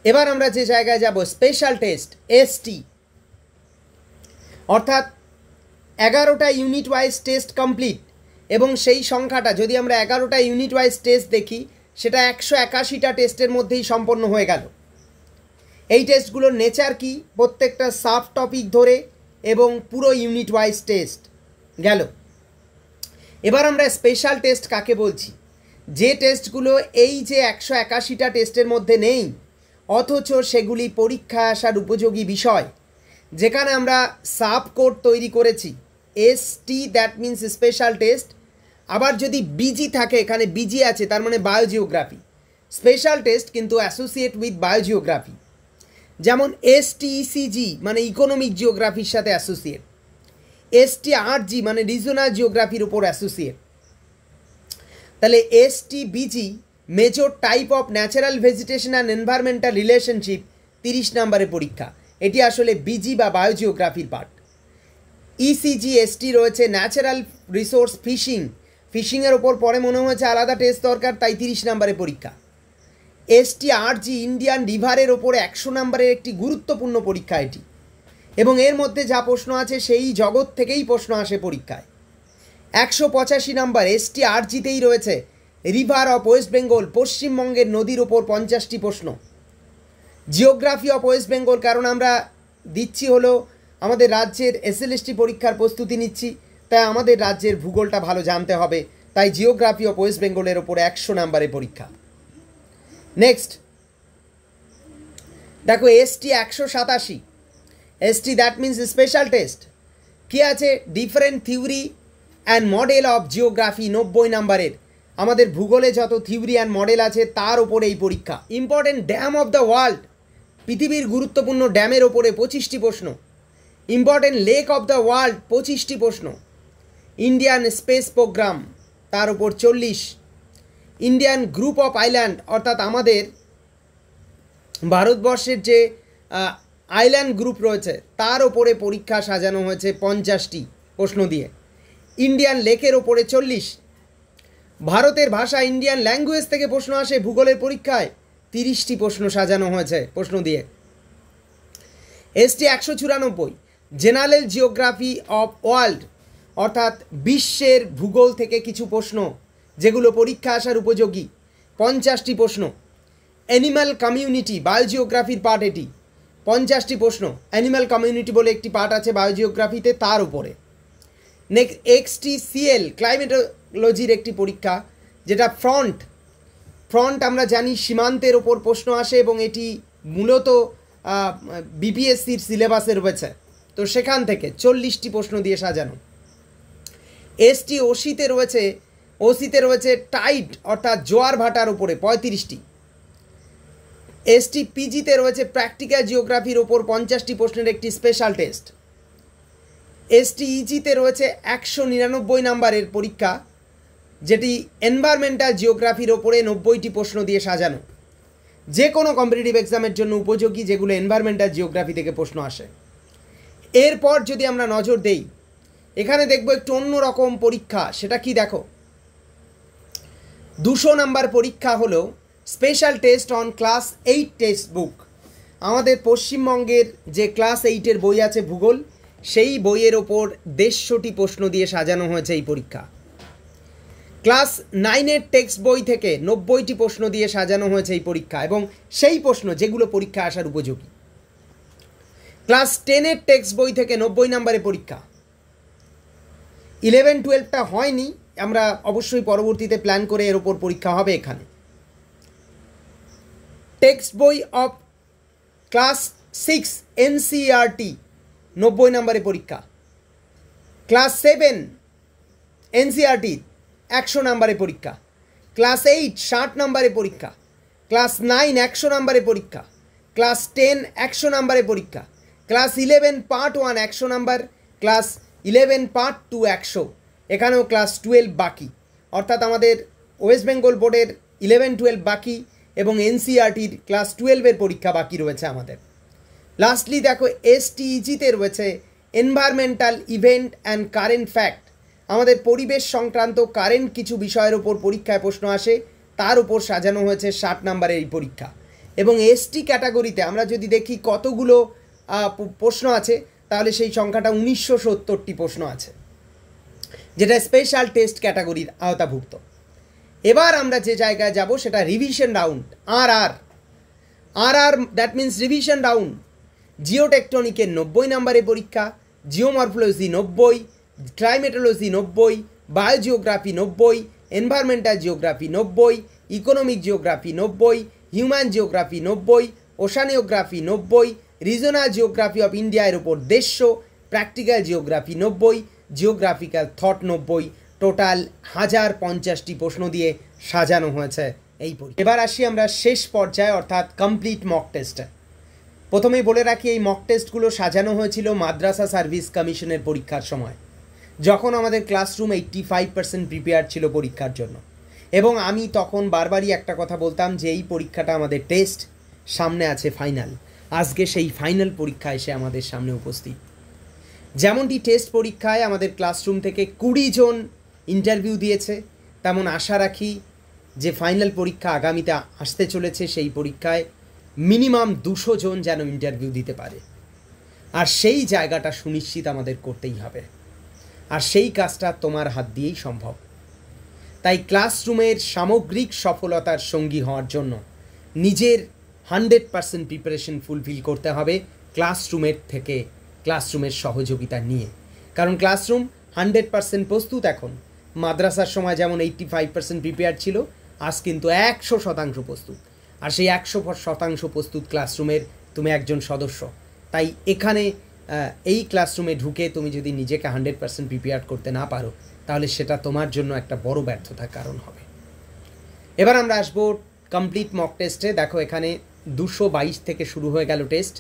এবার আমরা যে জায়গায় যাব, স্পেশাল টেস্ট এসটি, অর্থাৎ 11টা ইউনিট ওয়াইজ টেস্ট কমপ্লিট, এবং সেই সংখ্যাটা যদি আমরা 11টা ইউনিট ওয়াইজ টেস্ট দেখি সেটা 181টা টেস্টের মধ্যেই সম্পন্ন হয়ে গেল। এই টেস্টগুলোর নেচার কি, প্রত্যেকটা সাব টপিক ধরে এবং পুরো ইউনিট ওয়াইজ টেস্ট গেল। এবার আমরা স্পেশাল টেস্ট কাকে বলছি, যে টেস্টগুলো এই যে 181টা টেস্টের মধ্যে নেই অথচ সেগুলি পরীক্ষায় আসার উপযোগী বিষয়, যেখানে আমরা সাব কোড তৈরি করেছি ST, that means special test. আবার যদি বিজি থাকে, এখানে বিজি আছে তার মানে বায়োজিওগ্রাফি, স্পেশাল টেস্ট কিন্তু অ্যাসোসিয়েট উইথ বায়োজিওগ্রাফি, যেমন এসটিইসিজি মানে ইকোনমিক জিওগ্রাফির সাথে অ্যাসোসিয়েট, এসটি8জি মানে রিজনাল জিওগ্রাফির উপর অ্যাসোসিয়েট। তাহলে STBG major type of natural vegetation and environmental relationship 30 নম্বরের পরীক্ষা, এটি আসলে বিজি বা বায়োজিওগ্রাফির পার্ট। ইসিজি এসটি রয়েছে ন্যাচারাল রিসোর্স ফিশিংয়ের ওপর পরে মনে হয়েছে আলাদা টেস্ট দরকার, তাই 30 নম্বরের পরীক্ষা। এসটি8জি ইন্ডিয়ান রিভারের ওপরে 100 নম্বরের একটি গুরুত্বপূর্ণ পরীক্ষা এটি, এবং এর মধ্যে যা প্রশ্ন আছে সেই জগৎ থেকেই প্রশ্ন আসে পরীক্ষায়। 185 নম্বর এসটি8জিতেই রয়েছে রিভার অফ ওয়েস্ট বেঙ্গল, পশ্চিমবঙ্গের নদীর ওপর 50টি প্রশ্ন। জিওগ্রাফি অফ ওয়েস্ট বেঙ্গল, কারণ আমরা দিচ্ছি হলো আমাদের রাজ্যের এসএলএসটি পরীক্ষার প্রস্তুতি নিচ্ছি, তাই আমাদের রাজ্যের ভূগোলটা ভালো জানতে হবে, তাই জিওগ্রাফি অফ ওয়েস্ট বেঙ্গলের ওপর 100 নম্বরের পরীক্ষা। নেক্সট দেখো ST 187, ST that means special test. কি আছে, different theory and model of geography 90 নম্বরের, আমাদের ভূগোলে যত থিওরি অ্যান্ড মডেল আছে তার ওপরে এই পরীক্ষা। Important dam of the world, পৃথিবীর গুরুত্বপূর্ণ ড্যামের ওপরে 25টি প্রশ্ন। Important lake of the world 25টি প্রশ্ন। ইন্ডিয়ান স্পেস প্রোগ্রাম তার ওপর 40। ইন্ডিয়ান গ্রুপ অফ আইল্যান্ড, অর্থাৎ আমাদের ভারতবর্ষের যে আইল্যান্ড গ্রুপ রয়েছে তার ওপরে পরীক্ষা সাজানো হয়েছে 50টি প্রশ্ন দিয়ে। ইন্ডিয়ান লেকের ওপরে 40। ভারতের ভাষা ইন্ডিয়ান ল্যাঙ্গুয়েজ থেকে প্রশ্ন আসে ভূগোলের পরীক্ষায়, 30টি প্রশ্ন সাজানো হয়েছে প্রশ্ন দিয়ে। ST 194 general geography of world, অর্থাৎ বিশ্বের ভূগোল থেকে কিছু প্রশ্ন যেগুলো পরীক্ষা আসার উপযোগী, 50টি প্রশ্ন। অ্যানিম্যাল কমিউনিটি বায়োজিওগ্রাফির পার্ট, এটি 50টি প্রশ্ন। অ্যানিম্যাল কমিউনিটি বলে একটি পার্ট আছে বায়োজিওগ্রাফিতে, তার উপরে। নেক্সট XTCL ক্লাইমেটোলজির একটি পরীক্ষা, যেটা ফ্রন্ট আমরা জানি সীমান্তের ওপর প্রশ্ন আসে এবং এটি মূলত বিপিএসসির সিলেবাসে রয়েছে, তো সেখান থেকে 40টি প্রশ্ন দিয়ে সাজানো। ST ওসিতে রয়েছে টাইড অর্থাৎ জোয়ার ভাটার উপরে 35টি। ST পিজিতে রয়েছে প্র্যাকটিক্যাল জিওগ্রাফির ওপর 50টি প্রশ্নের একটি স্পেশাল টেস্ট। ST ইজিতে রয়েছে 199 নাম্বারের পরীক্ষা, যেটি এনভায়রনমেন্টাল জিওগ্রাফির ওপরে 90টি প্রশ্ন দিয়ে সাজানো, যে কোনো কম্পিটিটিভ এক্সামের জন্য উপযোগী, যেগুলো এনভায়রনমেন্টাল জিওগ্রাফি থেকে প্রশ্ন আসে। এরপর যদি আমরা নজর দেই, এখানে দেখব একটু অন্যরকম পরীক্ষা, সেটা কি দেখো, 200 নাম্বার পরীক্ষা হলো special test on class 8 text book. আমাদের পশ্চিমবঙ্গের যে ক্লাস 8-এর বই আছে ভূগোল, সেই বইয়ের ওপর 150টি প্রশ্ন দিয়ে সাজানো হয়েছে এই পরীক্ষা। ক্লাস 9-এর টেক্সট বই থেকে 90টি প্রশ্ন দিয়ে সাজানো হয়েছে এই পরীক্ষা, এবং সেই প্রশ্ন যেগুলো পরীক্ষা আসার উপযোগী। ক্লাস 10-এর টেক্সট বই থেকে 90 নাম্বারের পরীক্ষা। 11-12টা হয়নি, আমরা অবশ্যই পরবর্তীতে প্ল্যান করে এর ওপর পরীক্ষা হবে এখানে। টেক্সট বই অফ ক্লাস 6 NCERT 90 নাম্বারের পরীক্ষা। ক্লাস 7 NCERT 100 নাম্বারের পরীক্ষা। ক্লাস 8 60 নাম্বারের পরীক্ষা। ক্লাস 9 100 নাম্বারের পরীক্ষা। ক্লাস 10 100 নাম্বারের পরীক্ষা। Class 11 part 1 100 number. Class 11 part 2 100। এখানেও ক্লাস 12 বাকি, অর্থাৎ আমাদের ওয়েস্ট বেঙ্গল বোর্ডের 11-12 বাকি এবং NCERTর ক্লাস 12-এর পরীক্ষা বাকি রয়েছে আমাদের। লাস্টলি দেখো STEGতে রয়েছে environmental event and current fact, আমাদের পরিবেশ সংক্রান্ত কারেন্ট কিছু বিষয়ের ওপর পরীক্ষায় প্রশ্ন আসে, তার উপর সাজানো হয়েছে 60 নাম্বারের এই পরীক্ষা। এবং ST ক্যাটাগরিতে আমরা যদি দেখি কতগুলো প্রশ্ন আছে, তাহলে সেই সংখ্যাটা 1970টি প্রশ্ন আছে, যেটা স্পেশাল টেস্ট ক্যাটাগরির আওতাভুক্ত। এবার আমরা যে জায়গায় যাব সেটা রিভিশন রাউন্ড, আর দ্যাট মিন্স রিভিশন রাউন্ড। জিওটেকটনিকের 90 নাম্বারের পরীক্ষা, geomorphology 90, climatology 90, biogeography 90, environmental geography 90, economic geography 90, human geography 90, oceanography 90, regional geography of India এর উপর 150, practical geography 90, geographical thought 90, total 1050টি প্রশ্ন দিয়ে সাজানো হয়েছে এই পরীক্ষা। এবার আসি আমরা শেষ পর্যায়ে, অর্থাৎ কমপ্লিট মক টেস্টে। প্রথমেই বলে রাখি, এই মক টেস্টগুলো সাজানো হয়েছিল মাদ্রাসা সার্ভিস কমিশনের পরীক্ষার সময়, যখন আমাদের ক্লাসরুম 85% প্রিপেয়ার ছিল পরীক্ষার জন্য। এবং আমি তখন বারবারই একটা কথা বলতাম যে এই পরীক্ষাটা আমাদের টেস্ট, সামনে আছে ফাইনাল। আজকে সেই ফাইনাল পরীক্ষা এসে আমাদের সামনে উপস্থিত। যেমনটি টেস্ট পরীক্ষায় আমাদের ক্লাসরুম থেকে 20 জন ইন্টারভিউ দিয়েছে, তেমন আশা রাখি যে ফাইনাল পরীক্ষা আগামীতে আসতে চলেছে, সেই পরীক্ষায় মিনিমাম 200 জন যেন ইন্টারভিউ দিতে পারে। আর সেই জায়গাটা সুনিশ্চিত আমাদের করতেই হবে, আর সেই কাজটা তোমার হাত দিয়েই সম্ভব। তাই ক্লাসরুমের সামগ্রিক সফলতার সঙ্গী হওয়ার জন্য নিজের 100% প্রিপারেশন ফুলফিল করতে হবে ক্লাসরুমের সহযোগিতা নিয়ে। কারণ ক্লাসরুম 100% প্রস্তুত এখন। মাদ্রাসার সময় যেমন 85% প্রিপেয়ার ছিল, আজ কিন্তু 100% প্রস্তুত। আর সেই 100% প্রস্তুত ক্লাসরুমের তুমি একজন সদস্য। তাই এখানে এই ক্লাসরুমে ঢুকে তুমি যদি নিজেকে 100% প্রিপেয়ার করতে না পারো, তাহলে সেটা তোমার জন্য একটা বড় ব্যর্থতার কারণ হবে। এবার আমরা আসবো কমপ্লিট মক টেস্টে। দেখো এখানে 222 থেকে শুরু হয়ে গেল টেস্ট।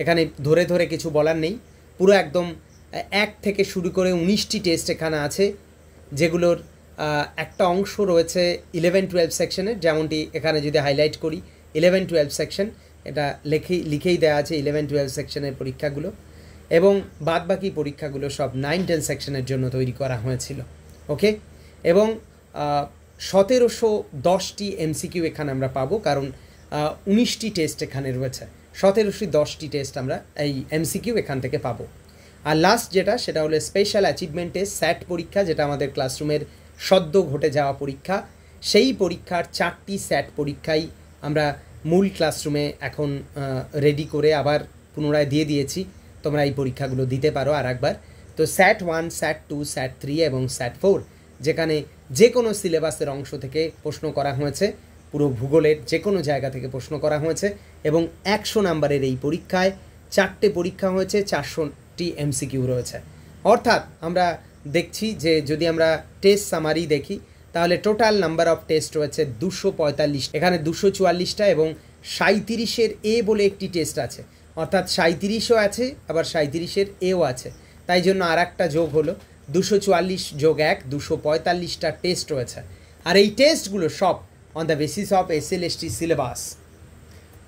এখানে ধরে ধরে কিছু বলার নেই, পুরো একদম 1 থেকে শুরু করে 19টি টেস্ট এখানে আছে, যেগুলোর একটা অংশ রয়েছে 11-12 সেকশনের। যেমনটি এখানে যদি হাইলাইট করি 11-12 সেকশন, এটা লিখেই দেওয়া আছে 11-12 সেকশনের পরীক্ষাগুলো, এবং বাদবাকি পরীক্ষাগুলো সব 9-10 সেকশনের জন্য তৈরি করা হয়েছিল। ওকে, এবং 1710টি MCQ এখানে আমরা পাবো, কারণ 19টি টেস্ট এখানে রয়েছে। 1710টি টেস্ট আমরা এই এমসিকিউ এখান থেকে পাবো। আর লাস্ট যেটা সেটা হলো স্পেশাল অ্যাচিভমেন্ট টেস্ট, স্যাট পরীক্ষা, যেটা আমাদের ক্লাসরুমের সদ্য ঘটে যাওয়া পরীক্ষা। সেই পরীক্ষার 4টি স্যাট পরীক্ষাই আমরা মূল ক্লাসরুমে এখন রেডি করে আবার পুনরায় দিয়ে দিয়েছি, তোমরা এই পরীক্ষাগুলো দিতে পারো আর একবার। তো স্যাট 1, স্যাট 2, স্যাট 3 এবং স্যাট 4, যেখানে যে কোনো সিলেবাসের অংশ থেকে প্রশ্ন করা হয়েছে, পুরো ভূগোলের যে কোনো জায়গা থেকে প্রশ্ন করা হয়েছে। এবং 100 নাম্বারের এই পরীক্ষায় 4টে পরীক্ষা হয়েছে, 400টি এমসিকিউ রয়েছে। অর্থাৎ আমরা দেখছি যে যদি আমরা টেস্ট সামারি দেখি তাহলে টোটাল নাম্বার অফ টেস্ট রয়েছে 245, এখানে 244টা এবং 37-এর এ বলে একটি টেস্ট আছে, অর্থাৎ 37ও আছে আবার 37-এর এও আছে, তাই জন্য আর একটা যোগ হলো 244 যোগ 1, 245টা টেস্ট রয়েছে। আর এই টেস্টগুলো সব on the basis of SLST syllabus.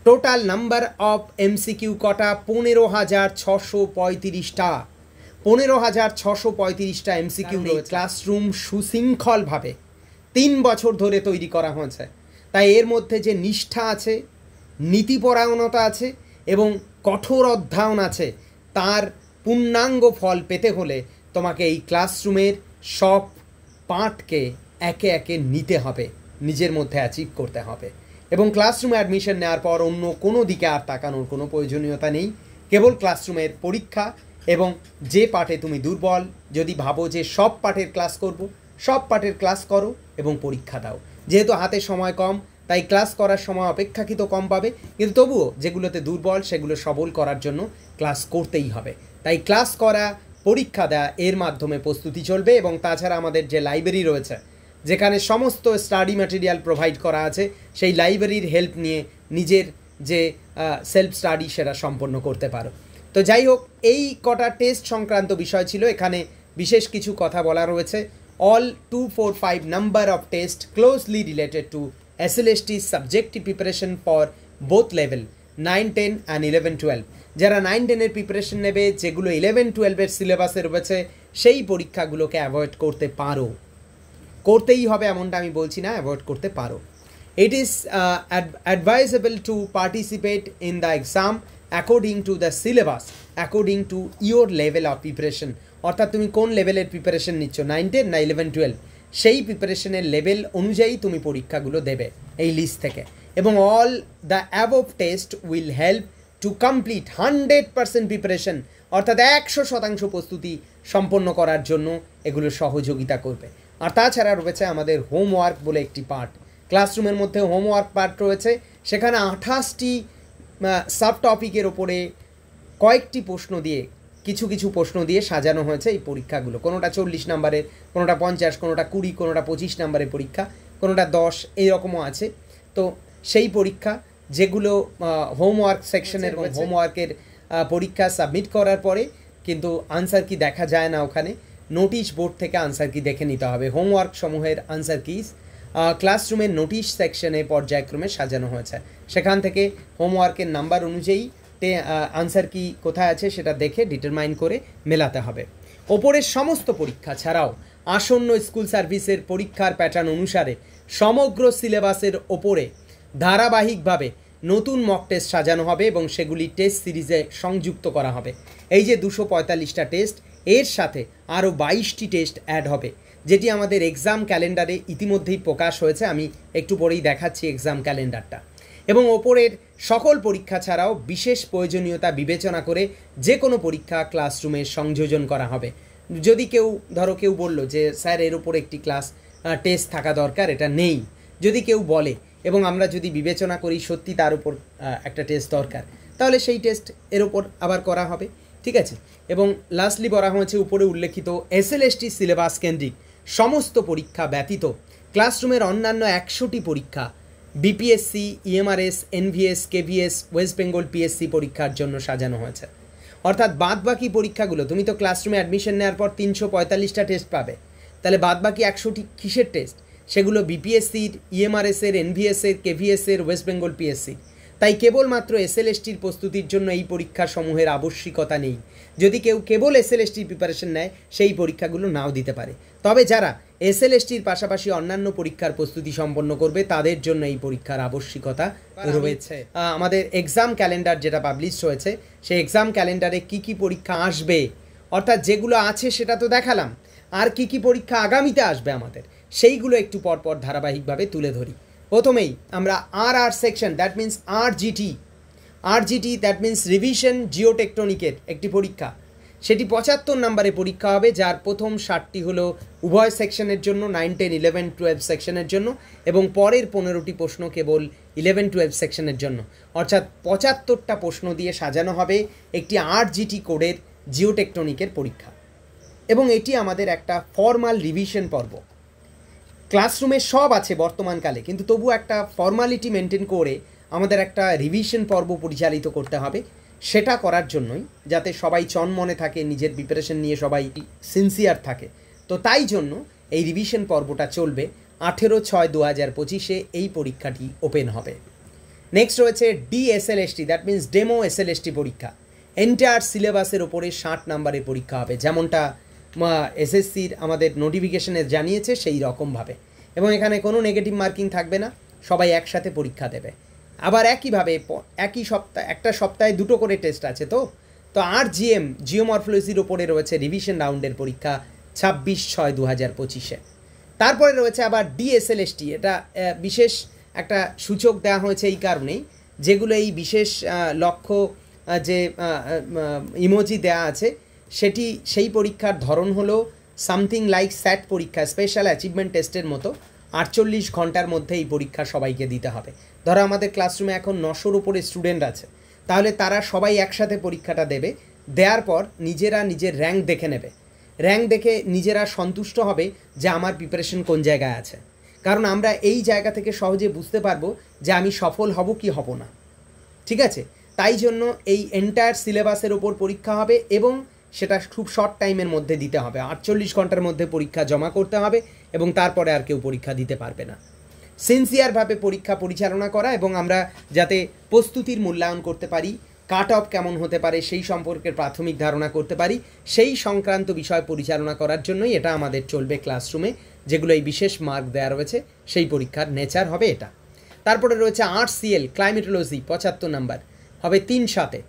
Total number of MCQ কটা? 15,635টা। 15,635টা এমসিকিউ ক্লাসরুম সুশৃঙ্খলভাবে 3 বছর ধরে তৈরি করা হয়েছে। তাই এর মধ্যে যে নিষ্ঠা আছে, নীতিপরায়ণতা আছে এবং কঠোর অধ্যয়ন আছে, তার পূর্ণাঙ্গ ফল পেতে হলে তোমাকে এই ক্লাসরুমের সব পার্টকে একে একে নিতে হবে, নিজের মধ্যে অ্যাচিভ করতে হবে। এবং ক্লাসরুমে অ্যাডমিশন নেওয়ার পর অন্য কোনো দিকে আর তাকানোর কোনো প্রয়োজনীয়তা নেই, কেবল ক্লাসরুমের পরীক্ষা। এবং যে পাঠে তুমি দুর্বল, যদি ভাবো যে সব পাঠের ক্লাস করব, সব পাঠের ক্লাস করো এবং পরীক্ষা দাও। যেহেতু হাতে সময় কম, তাই ক্লাস করার সময় অপেক্ষাকৃত কম পাবে, কিন্তু তবুও যেগুলোতে দুর্বল সেগুলো সবল করার জন্য ক্লাস করতেই হবে। তাই ক্লাস করা, পরীক্ষা দেওয়া, এর মাধ্যমে প্রস্তুতি চলবে। এবং তাছাড়া আমাদের যে লাইব্রেরি রয়েছে, যেখানে সমস্ত স্টাডি ম্যাটেরিয়াল প্রোভাইড করা আছে, সেই লাইব্রেরির হেল্প নিয়ে নিজের যে সেলফ স্টাডি সেটা সম্পন্ন করতে পারো। তো যাই হোক, এই কটা টেস্ট সংক্রান্ত বিষয় ছিল। এখানে বিশেষ কিছু কথা বলা রয়েছে। All 245 number of test closely related to SLST subjective preparation for both level 9, 10 and 11, 12। যারা 9, 10-এর প্রিপারেশন নেবে, যেগুলো 11, 12-এর সিলেবাসে রয়েছে, সেই পরীক্ষাগুলোকে অ্যাভয়েড করতে পারো। করতেই হবে এমনটা আমি বলছি না, অ্যাভয়েড করতে পারো। It is advisable to participate in the exam according to the syllabus, according to your level of preparation. অর্থাৎ তুমি কোন লেভেলের প্রিপারেশন নিচ্ছ, 9, 10 না 11, 12, সেই প্রিপারেশনের লেভেল অনুযায়ী তুমি পরীক্ষাগুলো দেবে এই লিস্ট থেকে। এবং all the above test will help to complete 100% preparation, অর্থাৎ 100% প্রস্তুতি সম্পন্ন করার জন্য এগুলো সহযোগিতা করবে। আর তাছাড়া রয়েছে আমাদের হোমওয়ার্ক বলে একটি পার্ট। ক্লাসরুমের মধ্যে হোমওয়ার্ক পার্ট রয়েছে, সেখানে 28টি সাব টপিকের ওপরে কয়েকটি প্রশ্ন দিয়ে, কিছু কিছু প্রশ্ন দিয়ে সাজানো হয়েছে এই পরীক্ষাগুলো। কোনোটা 40 নাম্বারের, কোনোটা 50, কোনোটা 20, কোনোটা 25 নাম্বারের পরীক্ষা, কোনোটা 10, এইরকমও আছে। তো সেই পরীক্ষা যেগুলো হোমওয়ার্ক সেকশনের হোমওয়ার্কের পরীক্ষা সাবমিট করার পরে কিন্তু আনসার কি দেখা যায় না, ওখানে নোটিশ বোর্ড থেকে আনসার কি দেখে নিতে হবে। হোমওয়ার্ক সমূহের আনসার কিস ক্লাসরুমের নোটিশ সেকশনে পর্যায়ক্রমে সাজানো হয়েছে, সেখান থেকে হোমওয়ার্কের নাম্বার অনুযায়ী আনসার কি কোথায় আছে সেটা দেখে ডিটারমাইন করে মেলাতে হবে। ওপরের সমস্ত পরীক্ষা ছাড়াও আসন্ন স্কুল সার্ভিসের পরীক্ষার প্যাটার্ন অনুসারে সমগ্র সিলেবাসের ওপরে ধারাবাহিকভাবে নতুন মক টেস্ট সাজানো হবে এবং সেগুলি টেস্ট সিরিজে সংযুক্ত করা হবে। এই যে 245টা টেস্ট, এর সাথে আরও 22টি টেস্ট অ্যাড হবে, যেটি আমাদের এক্সাম ক্যালেন্ডারে ইতিমধ্যেই প্রকাশ হয়েছে। আমি একটু পরেই দেখাচ্ছি এক্সাম ক্যালেন্ডারটা। এবং ওপরের সকল পরীক্ষা ছাড়াও বিশেষ প্রয়োজনীয়তা বিবেচনা করে যে কোনো পরীক্ষা ক্লাসরুমে সংযোজন করা হবে। যদি কেউ বলল যে স্যার এর উপর একটি ক্লাস টেস্ট থাকা দরকার, এটা নেই, যদি কেউ বলে এবং আমরা যদি বিবেচনা করি সত্যি তার উপর একটা টেস্ট দরকার, তাহলে সেই টেস্ট এর উপর আবার করা হবে, ঠিক আছে। এবং লাস্টলি বলা হয়েছে উপরে উল্লেখিত এসএলএসটি সিলেবাস কেন্দ্রিক সমস্ত পরীক্ষা ব্যতীত ক্লাসরুমের অন্যান্য 100টি পরীক্ষা BPSC, EMRS, NVS, KVS, West Bengal PSC পরীক্ষার জন্য সাজানো হয়েছে। অর্থাৎ বাদবাকি পরীক্ষাগুলো, তুমি তো ক্লাসরুমে অ্যাডমিশন নেওয়ার পর 345টা টেস্ট পাবে, তাহলে বাদবাকি 100টি কিসের টেস্ট? সেগুলো বিপিএসসির, ইএমআরএসের, এনভিএসের, কেভিএসের, ওয়েস্ট বেঙ্গল পিএসসি। তাই কেবলমাত্র এসএলএসটির প্রস্তুতির জন্য এই পরীক্ষাসমূহের আবশ্যিকতা নেই। যদি কেউ কেবল এসএলএসটির প্রিপারেশন নেয়, সেই পরীক্ষাগুলো নাও দিতে পারে। তবে যারা এসএলএসটির পাশাপাশি অন্যান্য পরীক্ষার প্রস্তুতি সম্পন্ন করবে তাদের জন্য এই পরীক্ষার আবশ্যিকতা রয়েছে। আমাদের এক্সাম ক্যালেন্ডার যেটা পাবলিশ হয়েছে সেই এক্সাম ক্যালেন্ডারে কি কি পরীক্ষা আসবে, অর্থাৎ যেগুলো আছে সেটা তো দেখালাম, আর কি কি পরীক্ষা আগামীতে আসবে আমাদের সেইগুলো একটু পরপর ধারাবাহিকভাবে তুলে ধরি। প্রথমেই আমরা R section, that means RGT that means revision জিওটেকটনিকের একটি পরীক্ষা, সেটি 75 নম্বরে পরীক্ষা হবে, যার প্রথম 60টি হলো উভয় সেকশনের জন্য, 9, 10, 11, 12 সেকশনের জন্য, এবং পরের 15টি প্রশ্ন কেবল 11, 12 সেকশনের জন্য। অর্থাৎ 75টা প্রশ্ন দিয়ে সাজানো হবে একটি আরজিটি কোডের জিওটেকটনিকের পরীক্ষা, এবং এটি আমাদের একটা ফর্মাল রিভিশন পর্ব। ক্লাসরুমে সব আছে বর্তমানকালে, কিন্তু তবু একটা ফর্মালিটি মেনটেন করে আমাদের একটা রিভিশন পর্ব পরিচালিত করতে হবে। সেটা করার জন্যই, যাতে সবাই চনমনে থাকে, নিজের প্রিপারেশন নিয়ে সবাই সিনসিয়ার থাকে, তো তাই জন্য এই রিভিশন পর্বটা চলবে। 18/6/2025 এই পরীক্ষাটি ওপেন হবে। নেক্সট রয়েছে ডিএসএলএসটি, দ্যাট মিন্স ডেমো এসএলএসটি পরীক্ষা। এন্টায়ার সিলেবাসের ওপরে 60 নম্বরের পরীক্ষা হবে, যেমনটা এসএসসির আমাদের নোটিফিকেশনে জানিয়েছে সেই রকমভাবে, এবং এখানে কোনো নেগেটিভ মার্কিং থাকবে না, সবাই একসাথে পরীক্ষা দেবে। আবার একইভাবে একটা সপ্তাহে 2টো করে টেস্ট আছে। তো আর জিওমরফোলজির ওপরে রয়েছে রিভিশন রাউন্ডের পরীক্ষা 26/6/2025। তারপরে রয়েছে আবার ডিএসএলএসটি, এটা বিশেষ একটা সূচক দেওয়া হয়েছে এই কারণেই, যেগুলো এই বিশেষ লক্ষ্য যে ইমোজি দেওয়া আছে সেই পরীক্ষার ধরন হলো সামথিং লাইক স্যাট পরীক্ষা, স্পেশাল অ্যাচিভমেন্ট টেস্টের মতো। 48 ঘন্টার মধ্যে এই পরীক্ষা সবাইকে দিতে হবে। ধরো আমাদের ক্লাসরুমে এখন 900-র উপরে স্টুডেন্ট আছে, তাহলে তারা সবাই একসাথে পরীক্ষাটা দেবে। দেওয়ার পর নিজেরা নিজের র্যাঙ্ক দেখে নেবে, র্যাঙ্ক দেখে নিজেরা সন্তুষ্ট হবে যে আমার প্রিপারেশন কোন জায়গায় আছে, কারণ আমরা এই জায়গা থেকে সহজে বুঝতে পারবো যে আমি সফল হব কি হব না। ঠিক আছে, তাই জন্য এই এন্টায়ার সিলেবাসের ওপর পরীক্ষা হবে, এবং সেটা খুব শর্ট টাইমের মধ্যে দিতে হবে। 48 ঘন্টার মধ্যে পরীক্ষা জমা করতে হবে, এবং তারপরে আর কেউ পরীক্ষা দিতে পারবে না। সিনসিয়ারভাবে পরীক্ষা পরিচালনা করা, এবং আমরা যাতে প্রস্তুতির মূল্যায়ন করতে পারি, কাট অফ কেমন হতে পারে সেই সম্পর্কে প্রাথমিক ধারণা করতে পারি, সেই সংক্রান্ত বিষয় পরিচালনা করার জন্যই এটা আমাদের চলবে ক্লাসরুমে, যেগুলো এই বিশেষ মার্ক দেওয়া রয়েছে সেই পরীক্ষার নেচার হবে এটা। তারপরে রয়েছে আরসিএল ক্লাইমেটোলজি 75 নাম্বার, হবে 3/7।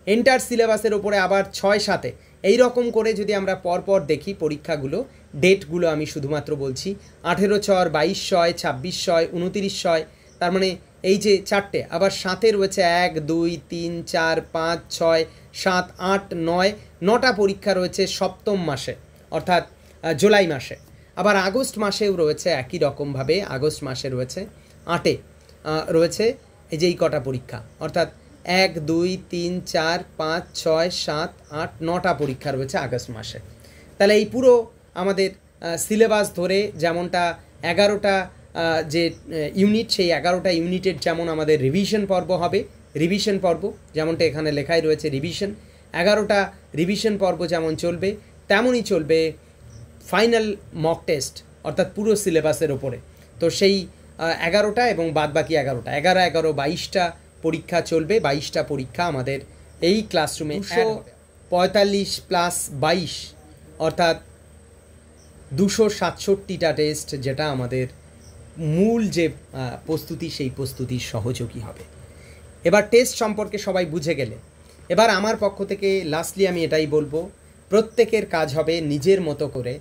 এন্টার সিলেবাসের ওপরে আবার 6/7। এই রকম করে যদি আমরা পরপর দেখি পরীক্ষাগুলো, ডেটগুলো আমি শুধুমাত্র বলছি, 18/6, 22/6, 26/6, 29/6, তার মানে এই যে 4টে, আবার 7-এ রয়েছে 1, 2, 3, 4, 5, 6, 7, 8, 9, 9টা পরীক্ষা রয়েছে সপ্তম মাসে, অর্থাৎ জুলাই মাসে। আবার আগস্ট মাসেও রয়েছে একই রকমভাবে, আগস্ট মাসে রয়েছে 8-এ রয়েছে এই যে এই কটা পরীক্ষা, অর্থাৎ 1, 2, 3, 4, 5, 6, 7, 8, 9টা পরীক্ষা রয়েছে আগস্ট মাসে। তাহলে এই পুরো আমাদের সিলেবাস ধরে যেমনটা 11টা যে ইউনিট, সেই 11টা ইউনিটের যেমন আমাদের রিভিশন পর্ব হবে, রিভিশন পর্ব যেমনটা এখানে লেখাই রয়েছে রিভিশন, 11টা রিভিশন পর্ব যেমন চলবে, তেমনই চলবে ফাইনাল মক টেস্ট, অর্থাৎ পুরো সিলেবাসের ওপরে। তো সেই 11টা এবং বাদবাকি 11টা, 11, 11, 22টা পরীক্ষা চলবে। 22টা পরীক্ষা আমাদের এই ক্লাসরুমে 45 + 22, অর্থাৎ 267টা টেস্ট, যেটা আমাদের মূল যে প্রস্তুতি সেই প্রস্তুতির সহযোগী হবে। এবার টেস্ট সম্পর্কে সবাই বুঝে গেলে, এবার আমার পক্ষ থেকে লাস্টলি আমি এটাই বলবো, প্রত্যেকের কাজ হবে নিজের মতো করে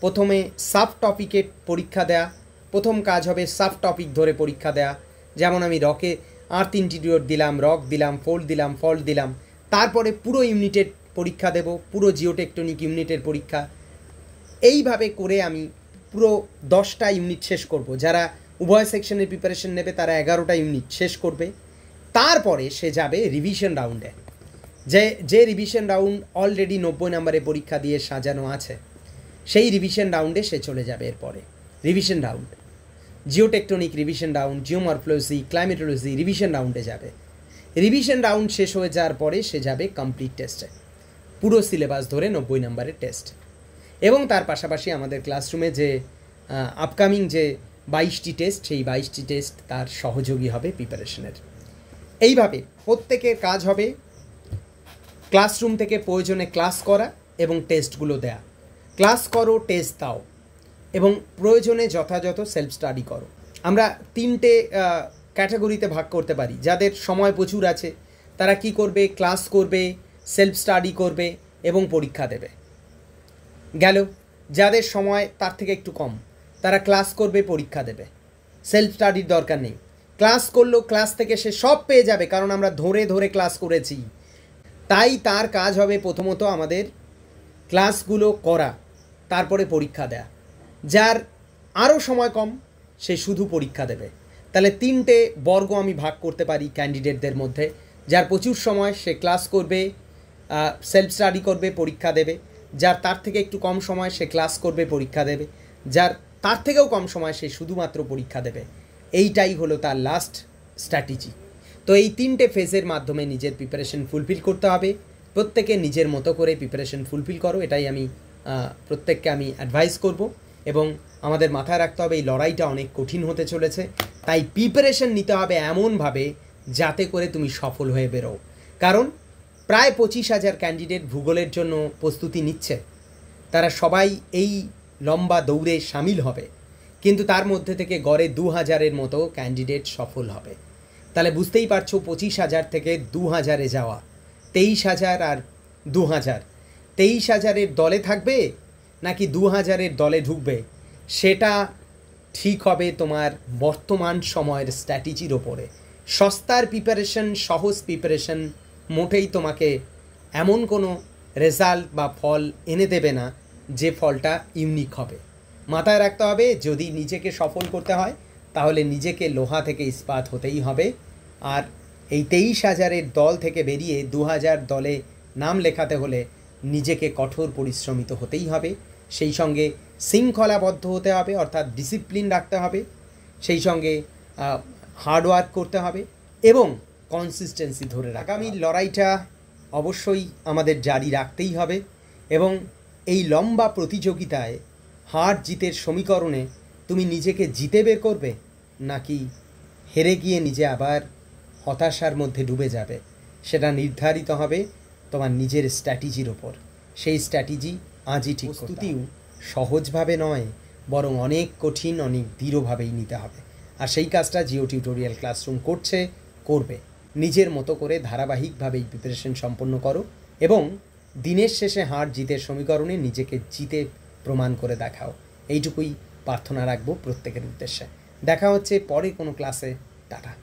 প্রথমে সাব টপিকে পরীক্ষা দেয়া। প্রথম কাজ হবে সাব টপিক ধরে পরীক্ষা দেয়া, যেমন আমি রকে আর্থ-ইন্টিরিয়র দিলাম, রক দিলাম, ফোল্ড দিলাম, ফল্ট দিলাম, তারপরে পুরো ইউনিটের পরীক্ষা দেব, পুরো জিওটেকটনিক ইউনিটের পরীক্ষা। এইভাবে করে আমি পুরো 10টা ইউনিট শেষ করব। যারা উভয় সেকশনের প্রিপারেশন নেবে তারা 11টা ইউনিট শেষ করবে। তারপরে সে যাবে রিভিশন রাউন্ডে, যে রিভিশন রাউন্ড অলরেডি 90 নম্বরে পরীক্ষা দিয়ে সাজানো আছে, সেই রিভিশন রাউন্ডে সে চলে যাবে। এরপরে revision round, geotectonic revision round, geomorphology, climatology revision রাউন্ডে যাবে। রিভিশন রাউন্ড শেষ হয়ে যাওয়ার পরে সে যাবে কমপ্লিট টেস্টে, পুরো সিলেবাস ধরে 90 নম্বরের টেস্ট। এবং তার পাশাপাশি আমাদের ক্লাসরুমে যে আপকামিং যে 22টি টেস্ট, সেই 22টি টেস্ট তার সহযোগী হবে প্রিপারেশনের। এইভাবে প্রত্যেকের কাজ হবে ক্লাসরুম থেকে প্রয়োজনে ক্লাস করা এবং টেস্টগুলো দেয়া। ক্লাস করো, টেস্ট দাও। এবং প্রয়োজনে যথাযথ সেলফ স্টাডি করো। আমরা তিনটে ক্যাটাগরিতে ভাগ করতে পারি। যাদের সময় প্রচুর আছে তারা কি করবে, ক্লাস করবে, সেলফ স্টাডি করবে এবং পরীক্ষা দেবে। গেল। যাদের সময় তার থেকে একটু কম তারা ক্লাস করবে, পরীক্ষা দেবে, সেলফ স্টাডির দরকার নেই। ক্লাস করলো, ক্লাস থেকে সে সব পেয়ে যাবে, কারণ আমরা ধরে ধরে ক্লাস করেছি। তাই তার কাজ হবে প্রথমত আমাদের ক্লাসগুলো করা, তারপরে পরীক্ষা দেয়া। যার আরও সময় কম সে শুধু পরীক্ষা দেবে। তাহলে তিনটে বর্গ আমি ভাগ করতে পারি ক্যান্ডিডেটদের মধ্যে। যার প্রচুর সময় সে ক্লাস করবে, সেলফ স্টাডি করবে, পরীক্ষা দেবে। যার তার থেকে একটু কম সময় সে ক্লাস করবে, পরীক্ষা দেবে। যার তার থেকেও কম সময় সে শুধুমাত্র পরীক্ষা দেবে। এইটাই হলো তার লাস্ট স্ট্র্যাটেজি। তো এই তিনটে ফেজের মাধ্যমে নিজের প্রিপারেশন ফুলফিল করতে হবে। প্রত্যেকে নিজের মতো করে প্রিপারেশন ফুলফিল করো, এটাই আমি প্রত্যেককে আমি অ্যাডভাইস করব। এবং আমাদের মাথায় রাখতে হবে এই লড়াইটা অনেক কঠিন হতে চলেছে, তাই প্রিপারেশন নিতে হবে এমনভাবে যাতে করে তুমি সফল হয়ে বেরো। কারণ প্রায় 25,000 ক্যান্ডিডেট ভূগোলের জন্য প্রস্তুতি নিচ্ছে। তারা সবাই এই লম্বা দৌড়ে সামিল হবে, কিন্তু তার মধ্যে থেকে গড়ে 2,000-এর মতো ক্যান্ডিডেট সফল হবে। তাহলে বুঝতেই পারছো 25,000 থেকে 2,000-এ যাওয়া, 23,000 আর 2,000, 23,000-এর দলে থাকবে নাকি 2,000-এর দলে ঢুকবে সেটা ঠিক হবে তোমার বর্তমান সময়ের স্ট্র্যাটেজির ওপরে। সস্তার প্রিপারেশন, সহজ প্রিপারেশন মোটেই তোমাকে এমন কোনো রেজাল্ট বা ফল এনে দেবে না যে ফলটা ইউনিক হবে। মাথায় রাখতে হবে যদি নিজেকে সফল করতে হয় তাহলে নিজেকে লোহা থেকে ইস্পাত হতেই হবে। আর এই 23,000-এর দল থেকে বেরিয়ে 2,000 দলে নাম লেখাতে হলে নিজেকে কঠোর পরিশ্রমিত হতেই হবে। সেই সঙ্গে শৃঙ্খলাবদ্ধ হতে হবে, অর্থাৎ ডিসিপ্লিন রাখতে হবে। সেই সঙ্গে হার্ডওয়ার্ক করতে হবে এবং কনসিস্টেন্সি ধরে রাখা। আগামী লড়াইটা অবশ্যই আমাদের জারি রাখতেই হবে এবং এই লম্বা প্রতিযোগিতায় হার জিতের সমীকরণে তুমি নিজেকে জিতে বের করবে নাকি হেরে গিয়ে নিজে আবার হতাশার মধ্যে ডুবে যাবে, সেটা নির্ধারিত হবে তোমার নিজের স্ট্র্যাটেজির ওপর। সেই স্ট্র্যাটেজি আজই ঠিক। প্রস্তুতিও সহজভাবে নয়, বরং অনেক কঠিন, অনেক দৃঢ়ভাবেই নিতে হবে। আর সেই কাজটা জিও টিউটোরিয়াল ক্লাসরুম করবে। নিজের মতো করে ধারাবাহিকভাবেই প্রিপারেশন সম্পন্ন করো এবং দিনের শেষে হার জিতের সমীকরণে নিজেকে জিতে প্রমাণ করে দেখাও। এইটুকুই প্রার্থনা রাখবো প্রত্যেকের উদ্দেশ্যে। দেখা হচ্ছে পরে কোনো ক্লাসে। টাটা।